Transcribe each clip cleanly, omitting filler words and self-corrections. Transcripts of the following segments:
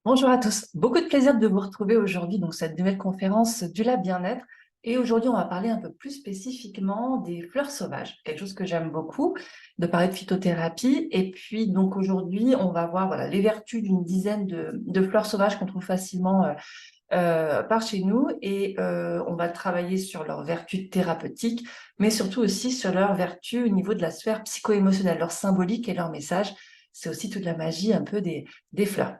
Bonjour à tous, beaucoup de plaisir de vous retrouver aujourd'hui dans cette nouvelle conférence du Lab Bien-être. Et aujourd'hui, on va parler un peu plus spécifiquement des fleurs sauvages, quelque chose que j'aime beaucoup, de parler de phytothérapie. Et puis, donc aujourd'hui, on va voir les vertus d'une dizaine de fleurs sauvages qu'on trouve facilement par chez nous. Et on va travailler sur leurs vertus thérapeutiques, mais surtout aussi sur leurs vertus au niveau de la sphère psycho-émotionnelle, leur symbolique et leur message. C'est aussi toute la magie un peu des fleurs.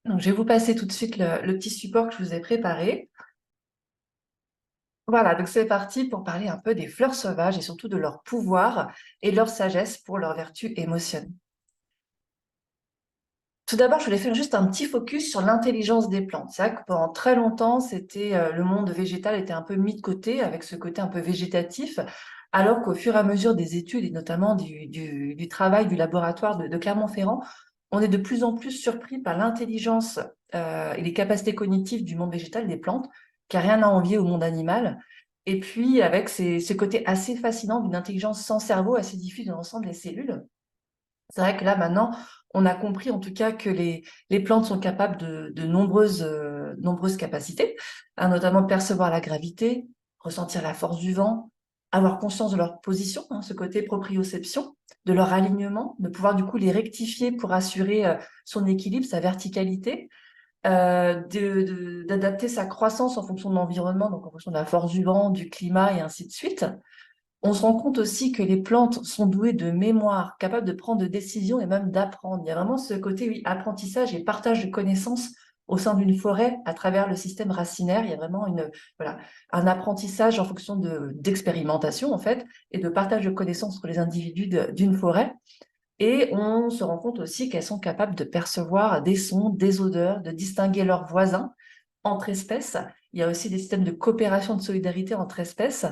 Donc, je vais vous passer tout de suite le petit support que je vous ai préparé. Voilà, donc c'est parti pour parler un peu des fleurs sauvages et surtout de leur pouvoir et leur sagesse pour leur vertu émotionnelle. Tout d'abord, je voulais faire juste un petit focus sur l'intelligence des plantes. C'est vrai que pendant très longtemps, le monde végétal était un peu mis de côté avec ce côté un peu végétatif, alors qu'au fur et à mesure des études et notamment du travail du laboratoire de Clermont-Ferrand, on est de plus en plus surpris par l'intelligence et les capacités cognitives du monde végétal des plantes, qui n'a rien à envier au monde animal. Et puis, avec ce côté assez fascinant d'une intelligence sans cerveau, assez diffuse dans l'ensemble des cellules. C'est vrai que là, maintenant, on a compris en tout cas que les plantes sont capables de nombreuses capacités, hein, notamment de percevoir la gravité, ressentir la force du vent, avoir conscience de leur position, hein, ce côté proprioception, de leur alignement, de pouvoir du coup les rectifier pour assurer son équilibre, sa verticalité, d'adapter sa croissance en fonction de l'environnement, donc en fonction de la force du vent, du climat et ainsi de suite. On se rend compte aussi que les plantes sont douées de mémoire, capables de prendre des décisions et même d'apprendre. Il y a vraiment ce côté, oui, apprentissage et partage de connaissances au sein d'une forêt à travers le système racinaire. Il y a vraiment voilà, un apprentissage en fonction d'expérimentation, en fait, et de partage de connaissances entre les individus d'une forêt. Et on se rend compte aussi qu'elles sont capables de percevoir des sons, des odeurs, de distinguer leurs voisins entre espèces. Il y a aussi des systèmes de coopération, de solidarité entre espèces,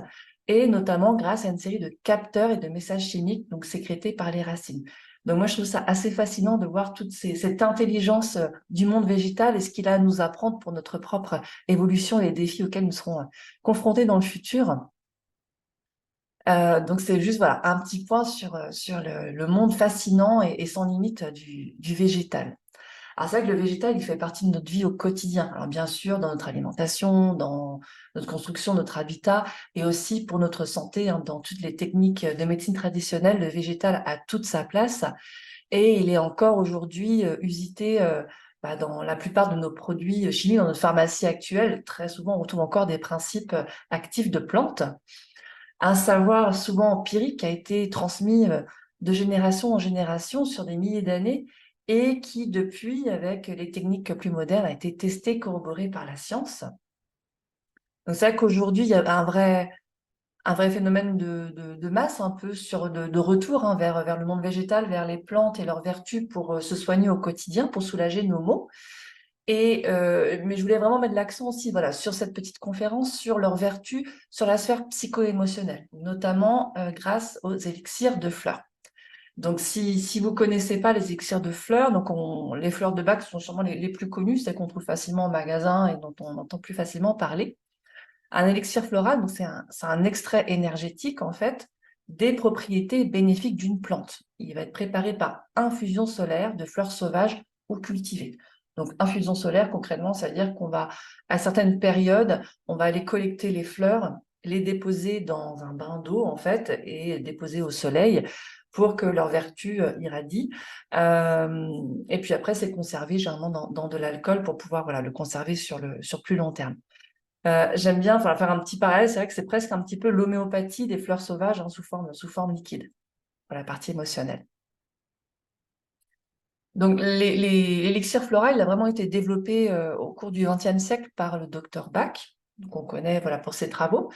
et notamment grâce à une série de capteurs et de messages chimiques donc sécrétés par les racines. Donc moi, je trouve ça assez fascinant de voir cette intelligence du monde végétal et ce qu'il a à nous apprendre pour notre propre évolution et les défis auxquels nous serons confrontés dans le futur. Donc c'est juste voilà, un petit point sur le monde fascinant et sans limite du végétal. Alors c'est vrai que le végétal, il fait partie de notre vie au quotidien. Alors bien sûr, dans notre alimentation, dans notre construction, notre habitat, et aussi pour notre santé, hein, dans toutes les techniques de médecine traditionnelle, le végétal a toute sa place et il est encore aujourd'hui usité dans la plupart de nos produits chimiques, dans notre pharmacie actuelle. Très souvent, on retrouve encore des principes actifs de plantes. Un savoir souvent empirique qui a été transmis de génération en génération sur des milliers d'années et qui, depuis, avec les techniques plus modernes, a été testé, corroboré par la science. Donc, c'est vrai qu'aujourd'hui, il y a un vrai phénomène de masse, un peu de retour hein, vers le monde végétal, vers les plantes et leurs vertus pour se soigner au quotidien, pour soulager nos maux. Mais je voulais vraiment mettre l'accent aussi voilà, sur cette petite conférence, sur leurs vertus, sur la sphère psycho-émotionnelle, notamment grâce aux élixirs de fleurs. Donc, si vous connaissez pas les élixirs de fleurs, donc les fleurs de bac sont sûrement les plus connues, celles qu'on trouve facilement en magasin et dont on entend plus facilement parler. Un élixir floral, donc c'est un extrait énergétique en fait des propriétés bénéfiques d'une plante. Il va être préparé par infusion solaire de fleurs sauvages ou cultivées. Donc infusion solaire, concrètement, c'est-à-dire qu'on va, à certaines périodes, on va aller collecter les fleurs, les déposer dans un bain d'eau en fait et déposer au soleil pour que leur vertu irradie. Et puis après, c'est conservé généralement dans de l'alcool pour pouvoir voilà, le conserver sur plus long terme. J'aime bien faire un petit parallèle, c'est vrai que c'est presque un petit peu l'homéopathie des fleurs sauvages hein, sous forme liquide, pour la partie émotionnelle. Donc l'élixir floral il a vraiment été développé au cours du XXe siècle par le docteur Bach, qu'on connaît voilà, pour ses travaux.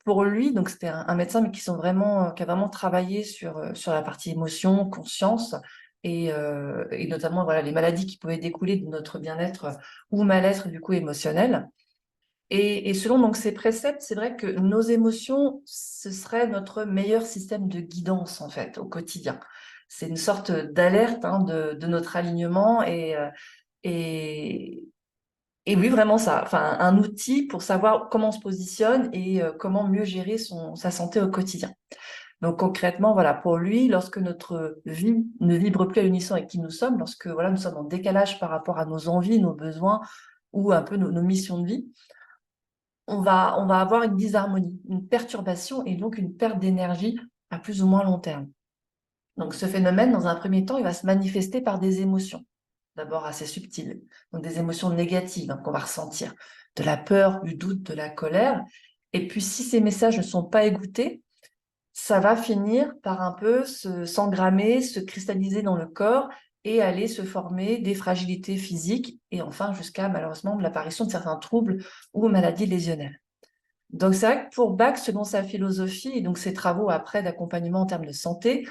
Pour lui, donc c'était un médecin mais qui a vraiment travaillé sur la partie émotion, conscience, et notamment voilà, les maladies qui pouvaient découler de notre bien-être ou mal-être du coup émotionnel. Et selon donc ces préceptes, c'est vrai que nos émotions, ce serait notre meilleur système de guidance en fait au quotidien. C'est une sorte d'alerte hein, de notre alignement et, et oui, vraiment ça. Enfin, un outil pour savoir comment on se positionne et comment mieux gérer sa santé au quotidien. Donc concrètement, voilà, pour lui, lorsque notre vie ne vibre plus à l'unisson avec qui nous sommes, lorsque voilà, nous sommes en décalage par rapport à nos envies, nos besoins ou un peu nos missions de vie, on va avoir une disharmonie, une perturbation et donc une perte d'énergie à plus ou moins long terme. Donc ce phénomène, dans un premier temps, il va se manifester par des émotions, d'abord assez subtiles, donc des émotions négatives qu'on va ressentir, de la peur, du doute, de la colère. Et puis si ces messages ne sont pas écoutés, ça va finir par un peu s'engrammer, se cristalliser dans le corps et aller se former des fragilités physiques et enfin jusqu'à malheureusement l'apparition de certains troubles ou maladies lésionnelles. Donc c'est vrai que pour Bach, selon sa philosophie et donc ses travaux après d'accompagnement en termes de santé,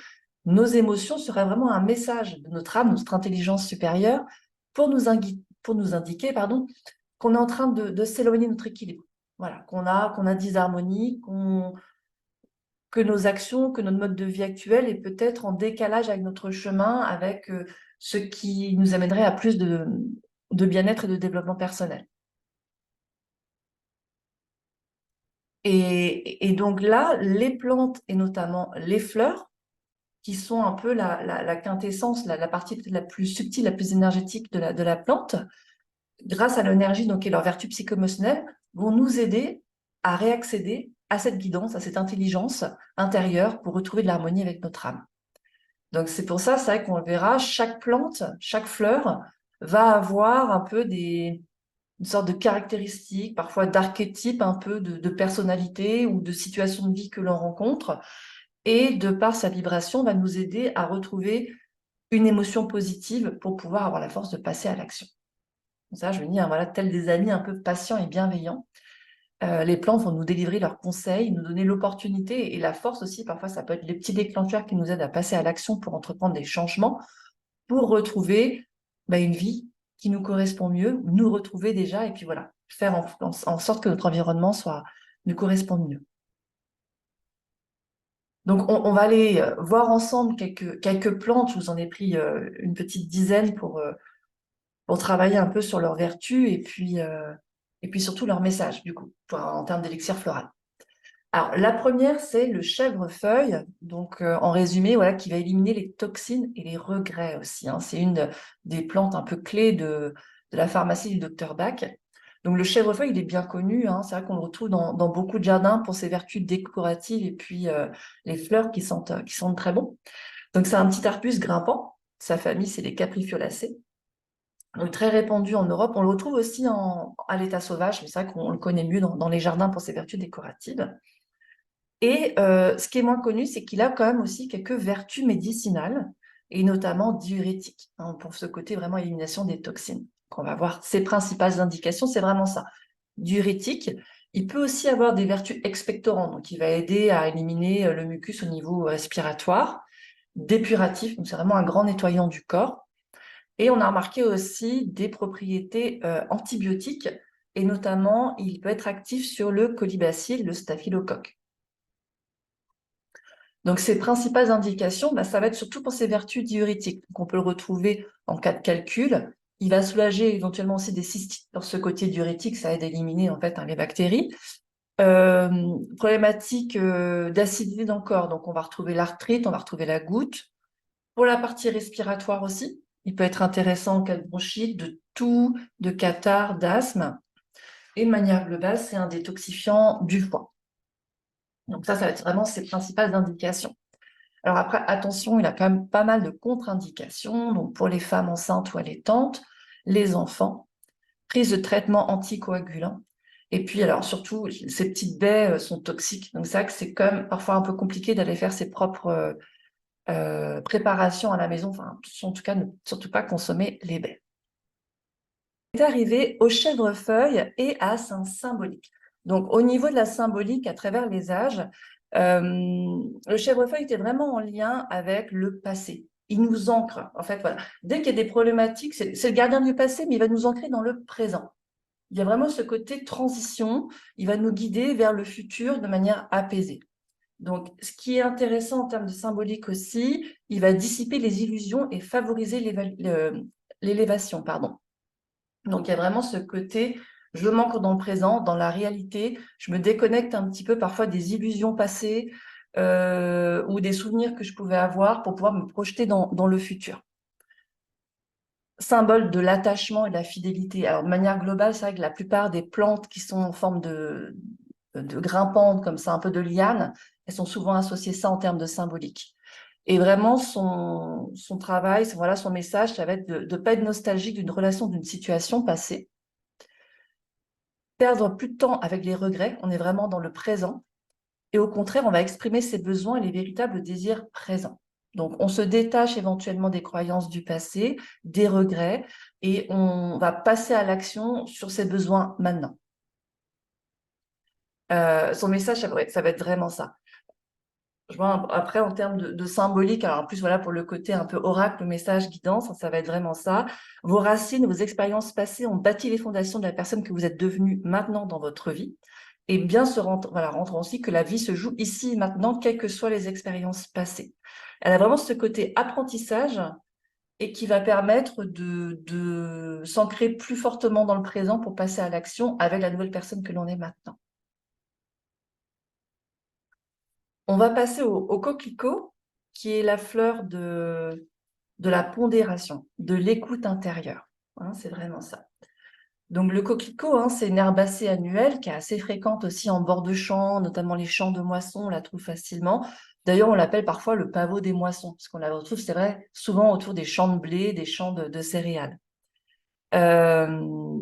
nos émotions seraient vraiment un message de notre âme, notre intelligence supérieure, pour nous indiquer qu'on est en train de s'éloigner de notre équilibre. Voilà, qu'on a disharmonie, que nos actions, que notre mode de vie actuel est peut-être en décalage avec notre chemin, avec ce qui nous amènerait à plus de bien-être et de développement personnel. Et donc là, les plantes et notamment les fleurs, qui sont un peu la quintessence, la partie peut-être la plus subtile, la plus énergétique de la plante, grâce à l'énergie donc, et leurs vertus psychoémotionnelles, vont nous aider à réaccéder à cette guidance, à cette intelligence intérieure pour retrouver de l'harmonie avec notre âme. Donc c'est pour ça, c'est vrai qu'on le verra, chaque plante, chaque fleur va avoir un peu une sorte de caractéristiques, parfois d'archétypes, un peu de personnalité ou de situation de vie que l'on rencontre. Et de par sa vibration, va nous aider à retrouver une émotion positive pour pouvoir avoir la force de passer à l'action. Ça, je veux dire, voilà, tels des amis un peu patients et bienveillants. Les plantes vont nous délivrer leurs conseils, nous donner l'opportunité et la force aussi. Parfois, ça peut être les petits déclencheurs qui nous aident à passer à l'action pour entreprendre des changements, pour retrouver une vie qui nous correspond mieux, nous retrouver déjà, et puis voilà, faire en sorte que notre environnement nous corresponde mieux. Donc, on va aller voir ensemble quelques plantes. Je vous en ai pris une petite dizaine pour travailler un peu sur leurs vertus et puis surtout leur message, du coup, en termes d'élixir floral. Alors, la première, c'est le chèvrefeuille, donc en résumé, voilà, qui va éliminer les toxines et les regrets aussi. C'est une des plantes un peu clés de la pharmacie du docteur Bach. Donc, le chèvrefeuille, il est bien connu, c'est vrai qu'on le retrouve dans beaucoup de jardins pour ses vertus décoratives et puis les fleurs qui sentent très bon. Donc, c'est un petit arbuste grimpant. Sa famille, c'est les caprifiolacées. Donc, très répandu en Europe. On le retrouve aussi à l'état sauvage, mais c'est vrai qu'on le connaît mieux dans les jardins pour ses vertus décoratives. Et ce qui est moins connu, c'est qu'il a quand même aussi quelques vertus médicinales, et notamment diurétiques, pour ce côté vraiment élimination des toxines. Donc, on va voir ses principales indications, c'est vraiment ça. Diurétique, il peut aussi avoir des vertus expectorantes, donc il va aider à éliminer le mucus au niveau respiratoire. Dépuratif, donc c'est vraiment un grand nettoyant du corps. Et on a remarqué aussi des propriétés antibiotiques, et notamment, il peut être actif sur le colibacille, le staphylocoque. Donc, ses principales indications, ça va être surtout pour ses vertus diurétiques. Donc, on peut le retrouver en cas de calcul. Il va soulager éventuellement aussi des cystites. Sur ce côté diurétique, ça aide à éliminer en fait les bactéries. Problématique d'acidité dans le corps. Donc, on va retrouver l'arthrite, on va retrouver la goutte. Pour la partie respiratoire aussi, il peut être intéressant en cas de bronchite, de toux, de catarrhe, d'asthme. Et de manière globale, c'est un détoxifiant du foie. Donc ça va être vraiment ses principales indications. Alors après, attention, il a quand même pas mal de contre-indications, donc pour les femmes enceintes ou allaitantes, les enfants, prise de traitements anticoagulants, et puis alors surtout, ces petites baies sont toxiques, donc c'est vrai que c'est quand même parfois un peu compliqué d'aller faire ses propres préparations à la maison, enfin en tout cas ne surtout pas consommer les baies. On est arrivé au chèvrefeuille et à sa symbolique. Donc au niveau de la symbolique à travers les âges, le chèvrefeuille était vraiment en lien avec le passé. Il nous ancre, en fait, voilà. Dès qu'il y a des problématiques, c'est le gardien du passé, mais il va nous ancrer dans le présent. Il y a vraiment ce côté transition, il va nous guider vers le futur de manière apaisée. Donc, ce qui est intéressant en termes de symbolique aussi, il va dissiper les illusions et favoriser l'élévation, pardon. Donc, il y a vraiment ce côté, je m'ancre dans le présent, dans la réalité, je me déconnecte un petit peu parfois des illusions passées, ou des souvenirs que je pouvais avoir pour pouvoir me projeter dans le futur. Symbole de l'attachement et de la fidélité. Alors, de manière globale, c'est vrai que la plupart des plantes qui sont en forme de grimpantes, comme ça, un peu de lianes, elles sont souvent associées ça en termes de symbolique. Et vraiment, son travail, voilà, son message, ça va être de ne pas être nostalgique d'une relation, d'une situation passée, perdre plus de temps avec les regrets, on est vraiment dans le présent, et au contraire, on va exprimer ses besoins et les véritables désirs présents. Donc, on se détache éventuellement des croyances du passé, des regrets, et on va passer à l'action sur ses besoins maintenant. Son message, ça va être vraiment ça. Je vois après, en termes de symbolique, alors en plus, voilà, pour le côté un peu oracle, message, guidance, ça va être vraiment ça. Vos racines, vos expériences passées ont bâti les fondations de la personne que vous êtes devenue maintenant dans votre vie. Et bien se rendre, voilà, rendre aussi que la vie se joue ici et maintenant, quelles que soient les expériences passées. Elle a vraiment ce côté apprentissage et qui va permettre de s'ancrer plus fortement dans le présent pour passer à l'action avec la nouvelle personne que l'on est maintenant. On va passer au coquelicot, qui est la fleur de la pondération, de l'écoute intérieure. Hein, c'est vraiment ça. Donc le coquelicot, hein, c'est une herbacée annuelle qui est assez fréquente aussi en bord de champs, notamment les champs de moissons, on la trouve facilement. D'ailleurs, on l'appelle parfois le pavot des moissons, parce qu'on la retrouve, c'est vrai, souvent autour des champs de blé, des champs de céréales. Euh,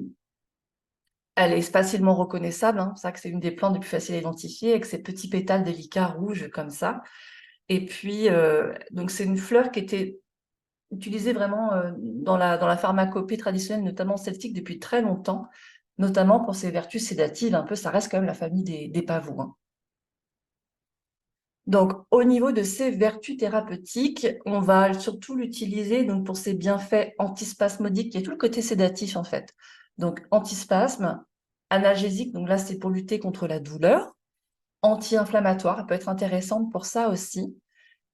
Elle est facilement reconnaissable, hein. C'est vrai que c'est une des plantes les plus faciles à identifier, avec ses petits pétales délicats rouges comme ça. Et puis, donc c'est une fleur qui était utilisée vraiment dans la pharmacopée traditionnelle, notamment celtique, depuis très longtemps, notamment pour ses vertus sédatives. Un peu, ça reste quand même la famille des pavots, hein. Donc, au niveau de ses vertus thérapeutiques, on va surtout l'utiliser donc pour ses bienfaits antispasmodiques. Il y a tout le côté sédatif en fait. Donc, antispasme, analgésique, donc là c'est pour lutter contre la douleur, anti-inflammatoire, elle peut être intéressante pour ça aussi.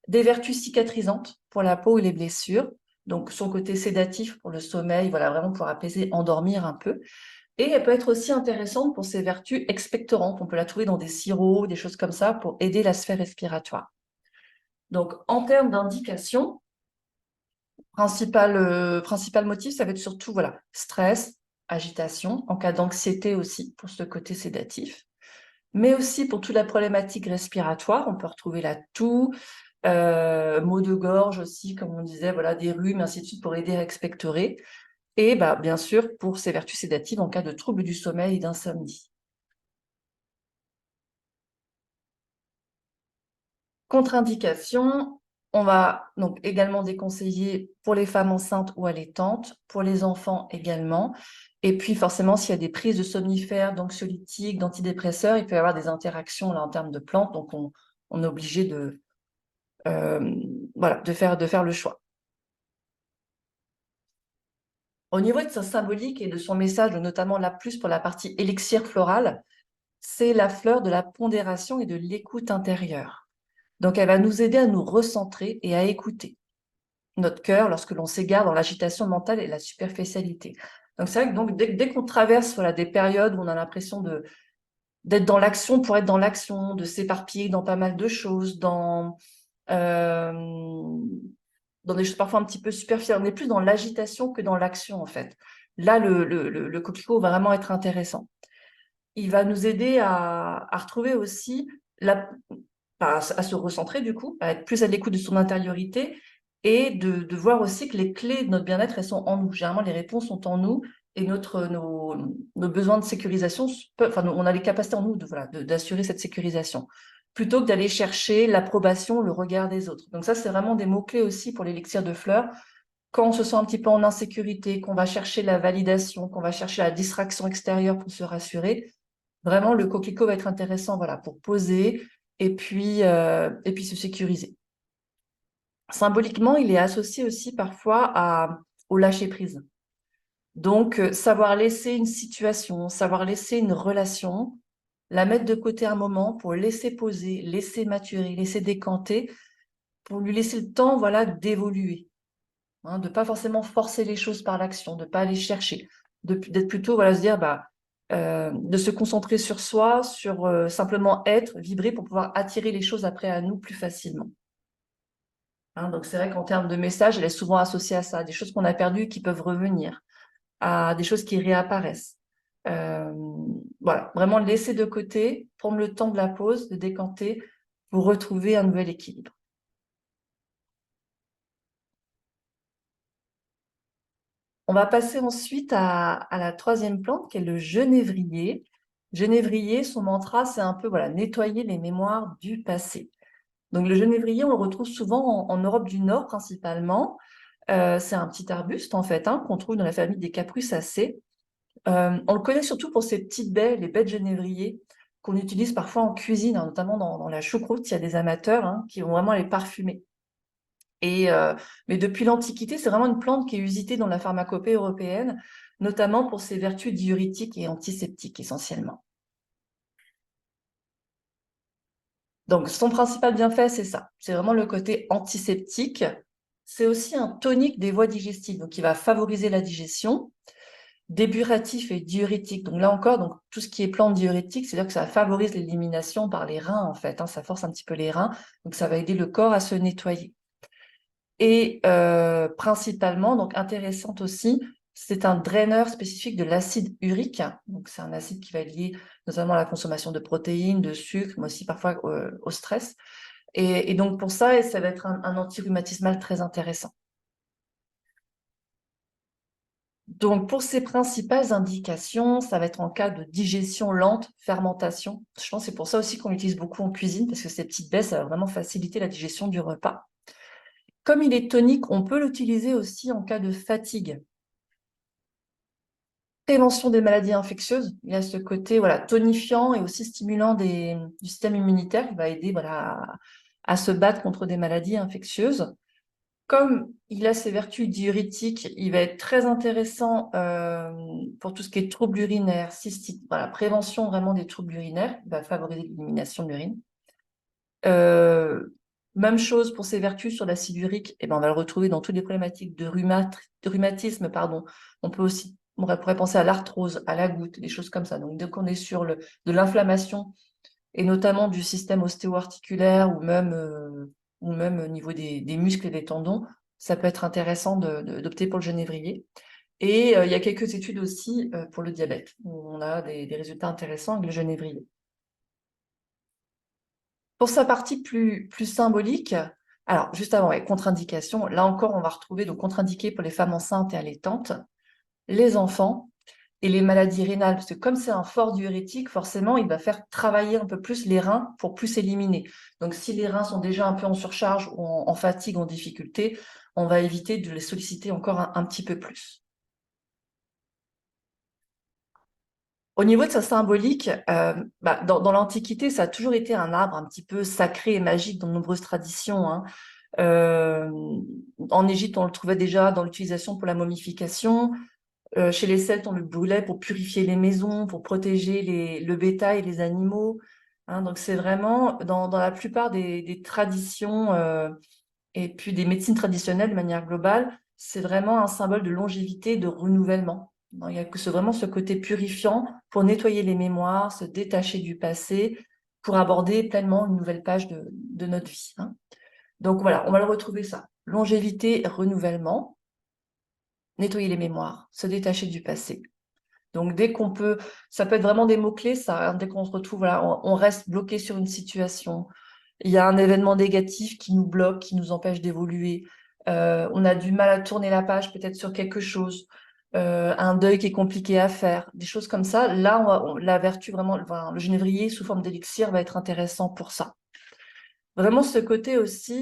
Des vertus cicatrisantes pour la peau et les blessures. Donc, son côté sédatif pour le sommeil, voilà, vraiment pour apaiser, endormir un peu. Et elle peut être aussi intéressante pour ses vertus expectorantes. On peut la trouver dans des sirops, des choses comme ça, pour aider la sphère respiratoire. Donc, en termes d'indication, principal motif, ça va être surtout voilà, stress, agitation, en cas d'anxiété aussi, pour ce côté sédatif, mais aussi pour toute la problématique respiratoire. On peut retrouver la toux, maux de gorge aussi, comme on disait, voilà, des rhumes, ainsi de suite, pour aider à expectorer. Et bah, bien sûr, pour ses vertus sédatives en cas de troubles du sommeil et d'insomnie. Contre-indication, on va donc également déconseiller pour les femmes enceintes ou allaitantes, pour les enfants également. Et puis forcément, s'il y a des prises de somnifères, d'anxiolytiques, d'antidépresseurs, il peut y avoir des interactions là en termes de plantes, donc on est obligé voilà, de faire le choix. Au niveau de sa symbolique et de son message, notamment là plus pour la partie élixir floral, c'est la fleur de la pondération et de l'écoute intérieure. Donc elle va nous aider à nous recentrer et à écouter notre cœur lorsque l'on s'égare dans l'agitation mentale et la superficialité. Donc c'est vrai que donc, dès qu'on traverse voilà, des périodes où on a l'impression d'être dans l'action pour être dans l'action, de s'éparpiller dans pas mal de choses, euh, dans des choses parfois un petit peu superficielles, on est plus dans l'agitation que dans l'action en fait. Là, le coquelicot va vraiment être intéressant. Il va nous aider à retrouver aussi à se recentrer du coup, à être plus à l'écoute de son intériorité et de voir aussi que les clés de notre bien-être, elles sont en nous. Généralement, les réponses sont en nous et nos besoins de sécurisation, enfin, on a les capacités en nous voilà, d'assurer cette sécurisation, plutôt que d'aller chercher l'approbation, le regard des autres. Donc ça, c'est vraiment des mots-clés aussi pour l'élixir de fleurs. Quand on se sent un petit peu en insécurité, qu'on va chercher la validation, qu'on va chercher la distraction extérieure pour se rassurer, vraiment, le coquelicot va être intéressant voilà, pour poser et puis se sécuriser. Symboliquement, il est associé aussi parfois au lâcher-prise. Donc, savoir laisser une situation, savoir laisser une relation, la mettre de côté un moment pour laisser poser, laisser maturer, laisser décanter, pour lui laisser le temps voilà, d'évoluer. Hein, de ne pas forcément forcer les choses par l'action, de ne pas aller chercher, d'être plutôt voilà, se dire, bah, de se concentrer sur soi, sur simplement être, vibrer pour pouvoir attirer les choses après à nous plus facilement. Hein, donc c'est vrai qu'en termes de message, elle est souvent associée à ça, des choses qu'on a perdues qui peuvent revenir, à des choses qui réapparaissent. Euh, voilà, vraiment laisser de côté, prendre le temps de la pause, de décanter pour retrouver un nouvel équilibre. On va passer ensuite à la troisième plante, qui est le genévrier. Genévrier, son mantra, c'est un peu voilà, nettoyer les mémoires du passé. Donc le genévrier, on le retrouve souvent en Europe du Nord principalement. C'est un petit arbuste en fait, hein, qu'on trouve dans la famille des Caprucacées. On le connaît surtout pour ses petites baies, les baies de genévrier, qu'on utilise parfois en cuisine, hein, notamment dans la choucroute. Il y a des amateurs hein, qui vont vraiment les parfumer. Mais depuis l'Antiquité, c'est vraiment une plante qui est usitée dans la pharmacopée européenne, notamment pour ses vertus diurétiques et antiseptiques essentiellement. Donc, son principal bienfait, c'est ça. C'est vraiment le côté antiseptique. C'est aussi un tonique des voies digestives, donc il va favoriser la digestion, déburatif et diurétique. Donc là encore, donc, tout ce qui est plante diurétique, c'est-à-dire que ça favorise l'élimination par les reins, en fait. Hein, ça force un petit peu les reins, donc ça va aider le corps à se nettoyer. Et principalement, donc intéressante aussi, c'est un draineur spécifique de l'acide urique. Donc c'est un acide qui va être lié notamment à la consommation de protéines, de sucre, mais aussi parfois au stress. Et donc pour ça, ça va être un anti-rhumatismal très intéressant. Donc pour ses principales indications, ça va être en cas de digestion lente, fermentation. Je pense que c'est pour ça aussi qu'on l'utilise beaucoup en cuisine, parce que ces petites baies, ça va vraiment faciliter la digestion du repas. Comme il est tonique, on peut l'utiliser aussi en cas de fatigue. Prévention des maladies infectieuses, il y a ce côté voilà, tonifiant et aussi stimulant du système immunitaire qui va aider voilà, à se battre contre des maladies infectieuses. Comme il a ses vertus diurétiques, il va être très intéressant pour tout ce qui est troubles urinaires, cystite, voilà, prévention vraiment des troubles urinaires, il va favoriser l'élimination de l'urine. Euh, Même chose pour ses vertus sur l'acide urique, et ben on va le retrouver dans toutes les problématiques de rhumatisme, pardon. On pourrait penser à l'arthrose, à la goutte, des choses comme ça. Donc dès qu'on est sur de l'inflammation, et notamment du système ostéo-articulaire ou même au niveau des muscles et des tendons, ça peut être intéressant d'opter pour le genévrier. Et il y a quelques études aussi pour le diabète, où on a des résultats intéressants avec le genévrier. Pour sa partie plus symbolique, alors juste avant, ouais, contre-indication, là encore, on va retrouver donc contre-indiqué pour les femmes enceintes et allaitantes, les enfants et les maladies rénales, parce que comme c'est un fort diurétique, forcément, il va faire travailler un peu plus les reins pour plus éliminer. Donc si les reins sont déjà un peu en surcharge ou en fatigue, en difficulté, on va éviter de les solliciter encore un petit peu plus. Au niveau de sa symbolique, dans l'Antiquité, ça a toujours été un arbre un petit peu sacré et magique dans de nombreuses traditions. Hein. Euh, En Égypte, on le trouvait déjà dans l'utilisation pour la momification. Chez les Celtes, on le brûlait pour purifier les maisons, pour protéger le bétail et les animaux. Hein. Donc c'est vraiment dans la plupart des traditions et puis des médecines traditionnelles de manière globale, c'est vraiment un symbole de longévité, de renouvellement. Donc, il y a vraiment ce côté purifiant pour nettoyer les mémoires, se détacher du passé, pour aborder pleinement une nouvelle page de notre vie. Hein. Donc voilà, on va le retrouver ça. Longévité, renouvellement, nettoyer les mémoires, se détacher du passé. Donc dès qu'on peut, ça peut être vraiment des mots-clés, ça, hein, dès qu'on se retrouve, voilà, on reste bloqué sur une situation, il y a un événement négatif qui nous bloque, qui nous empêche d'évoluer, on a du mal à tourner la page peut-être sur quelque chose, un deuil qui est compliqué à faire, des choses comme ça, là, la vertu vraiment, enfin, le genévrier sous forme d'élixir va être intéressant pour ça. Vraiment ce côté aussi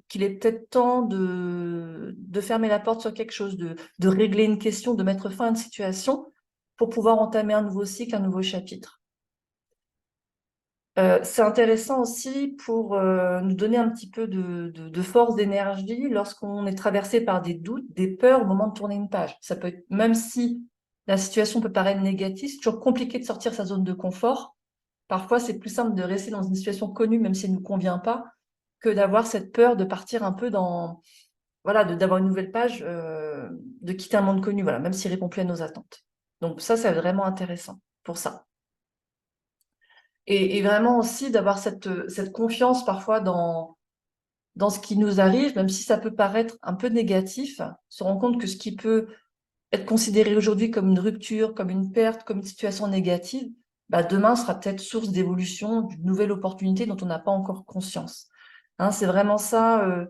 qu'il est peut-être temps de fermer la porte sur quelque chose, de régler une question, de mettre fin à une situation pour pouvoir entamer un nouveau cycle, un nouveau chapitre. C'est intéressant aussi pour nous donner un petit peu de force, d'énergie lorsqu'on est traversé par des doutes, des peurs au moment de tourner une page. Ça peut être, même si la situation peut paraître négative, c'est toujours compliqué de sortir sa zone de confort. Parfois, c'est plus simple de rester dans une situation connue, même si elle ne nous convient pas, que d'avoir cette peur de partir un peu voilà, d'avoir une nouvelle page, de quitter un monde connu, voilà, même s'il répond plus à nos attentes. Donc ça, c'est vraiment intéressant pour ça. Et vraiment aussi d'avoir cette confiance parfois dans ce qui nous arrive, même si ça peut paraître un peu négatif, se rendre compte que ce qui peut être considéré aujourd'hui comme une rupture, comme une perte, comme une situation négative, bah demain sera peut-être source d'évolution, d'une nouvelle opportunité dont on n'a pas encore conscience. Hein, c'est vraiment ça.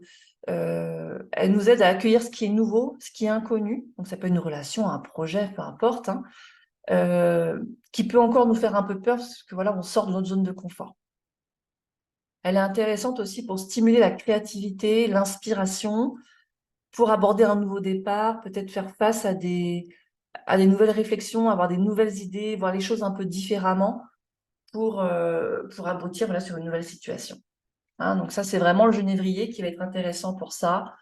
Elle nous aide à accueillir ce qui est nouveau, ce qui est inconnu. Donc ça peut être une relation, un projet, peu importe, hein, qui peut encore nous faire un peu peur parce que voilà, on sort de notre zone de confort. Elle est intéressante aussi pour stimuler la créativité, l'inspiration, pour aborder un nouveau départ, peut-être faire face à des nouvelles réflexions, avoir des nouvelles idées, voir les choses un peu différemment pour aboutir voilà, sur une nouvelle situation. Hein, donc ça, c'est vraiment le genévrier qui va être intéressant pour ça.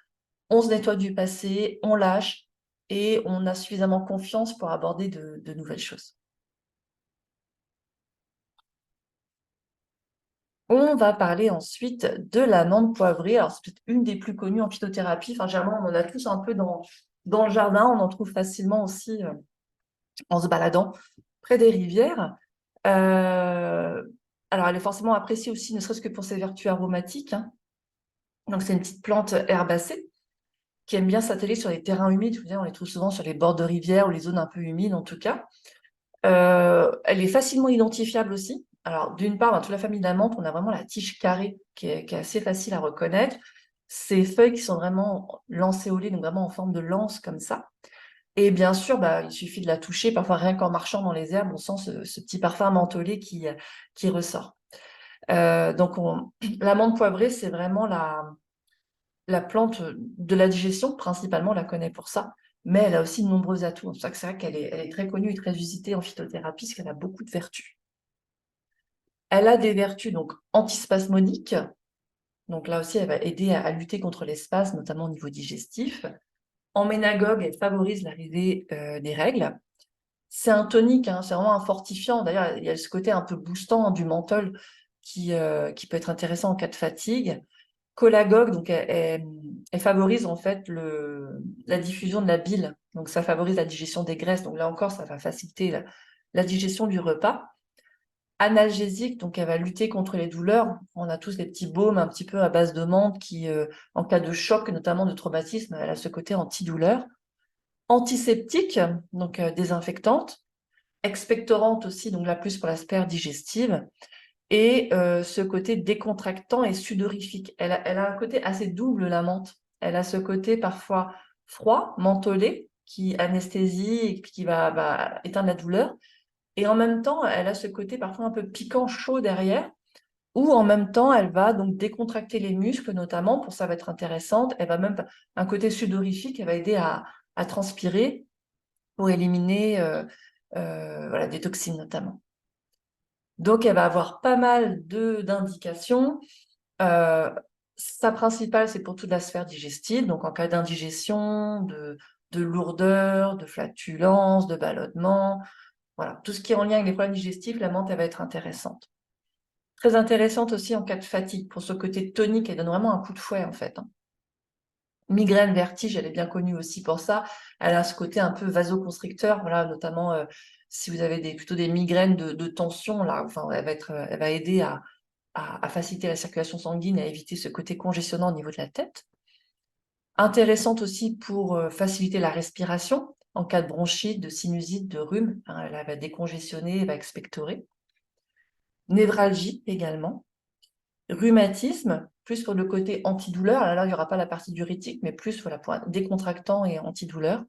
On se nettoie du passé, on lâche et on a suffisamment confiance pour aborder de nouvelles choses. On va parler ensuite de la menthe poivrée. Alors, c'est peut-être une des plus connues en phytothérapie. Enfin, généralement, on en a tous un peu dans le jardin. On en trouve facilement aussi en se baladant près des rivières. Euh, alors, elle est forcément appréciée aussi, ne serait-ce que pour ses vertus aromatiques, hein. Donc, c'est une petite plante herbacée qui aime bien s'atteler sur les terrains humides. Je veux dire, on les trouve souvent sur les bords de rivières ou les zones un peu humides, en tout cas. Elle est facilement identifiable aussi. Alors, d'une part, dans toute la famille de la menthe, on a vraiment la tige carrée qui est assez facile à reconnaître. Ces feuilles qui sont vraiment lancéolées, donc vraiment en forme de lance comme ça. Et bien sûr, bah, il suffit de la toucher. Parfois, rien qu'en marchant dans les herbes, on sent ce petit parfum mentholé qui ressort. Donc, la menthe poivrée, c'est vraiment la plante de la digestion, principalement, on la connaît pour ça. Mais elle a aussi de nombreux atouts. C'est pour ça que c'est vrai elle est très connue et très usitée en phytothérapie, parce qu'elle a beaucoup de vertus. Elle a des vertus donc antispasmodiques. Donc là aussi, elle va aider à lutter contre les spasmes, notamment au niveau digestif. En ménagogue, elle favorise l'arrivée des règles. C'est un tonique, hein, c'est vraiment un fortifiant. D'ailleurs, il y a ce côté un peu boostant du menthol qui peut être intéressant en cas de fatigue. Cholagogue, donc elle favorise en fait la diffusion de la bile. Donc ça favorise la digestion des graisses. Donc là encore, ça va faciliter la digestion du repas. Analgésique, donc elle va lutter contre les douleurs. On a tous des petits baumes un petit peu à base de menthe qui, en cas de choc, notamment de traumatisme, elle a ce côté antidouleur. Antiseptique, donc désinfectante. Expectorante aussi, donc là plus pour la sphère digestive. Et ce côté décontractant et sudorifique. Elle a un côté assez double, la menthe. Elle a ce côté parfois froid, mentholé, qui anesthésie et qui va éteindre la douleur. Et en même temps, elle a ce côté parfois un peu piquant, chaud derrière, où en même temps, elle va donc décontracter les muscles, notamment, pour ça va être intéressante. Elle va même, un côté sudorifique, elle va aider à transpirer pour éliminer voilà, des toxines notamment. Donc, elle va avoir pas mal d'indications. Euh, Sa principale, c'est pour toute la sphère digestive. Donc, en cas d'indigestion, de lourdeur, de flatulence, de ballonnement, voilà, tout ce qui est en lien avec les problèmes digestifs, la menthe, elle va être intéressante. Très intéressante aussi en cas de fatigue, pour ce côté tonique, elle donne vraiment un coup de fouet, en fait, hein. Migraine, vertige, elle est bien connue aussi pour ça. Elle a ce côté un peu vasoconstricteur, voilà, notamment si vous avez plutôt des migraines de tension, là, enfin, elle va aider à faciliter la circulation sanguine et à éviter ce côté congestionnant au niveau de la tête. Intéressante aussi pour faciliter la respiration en cas de bronchite, de sinusite, de rhume, hein, elle va décongestionner, elle va expectorer. Névralgie également. Rhumatisme, plus pour le côté antidouleur. Là, il n'y aura pas la partie diurétique, mais plus voilà, pour décontractant et antidouleur.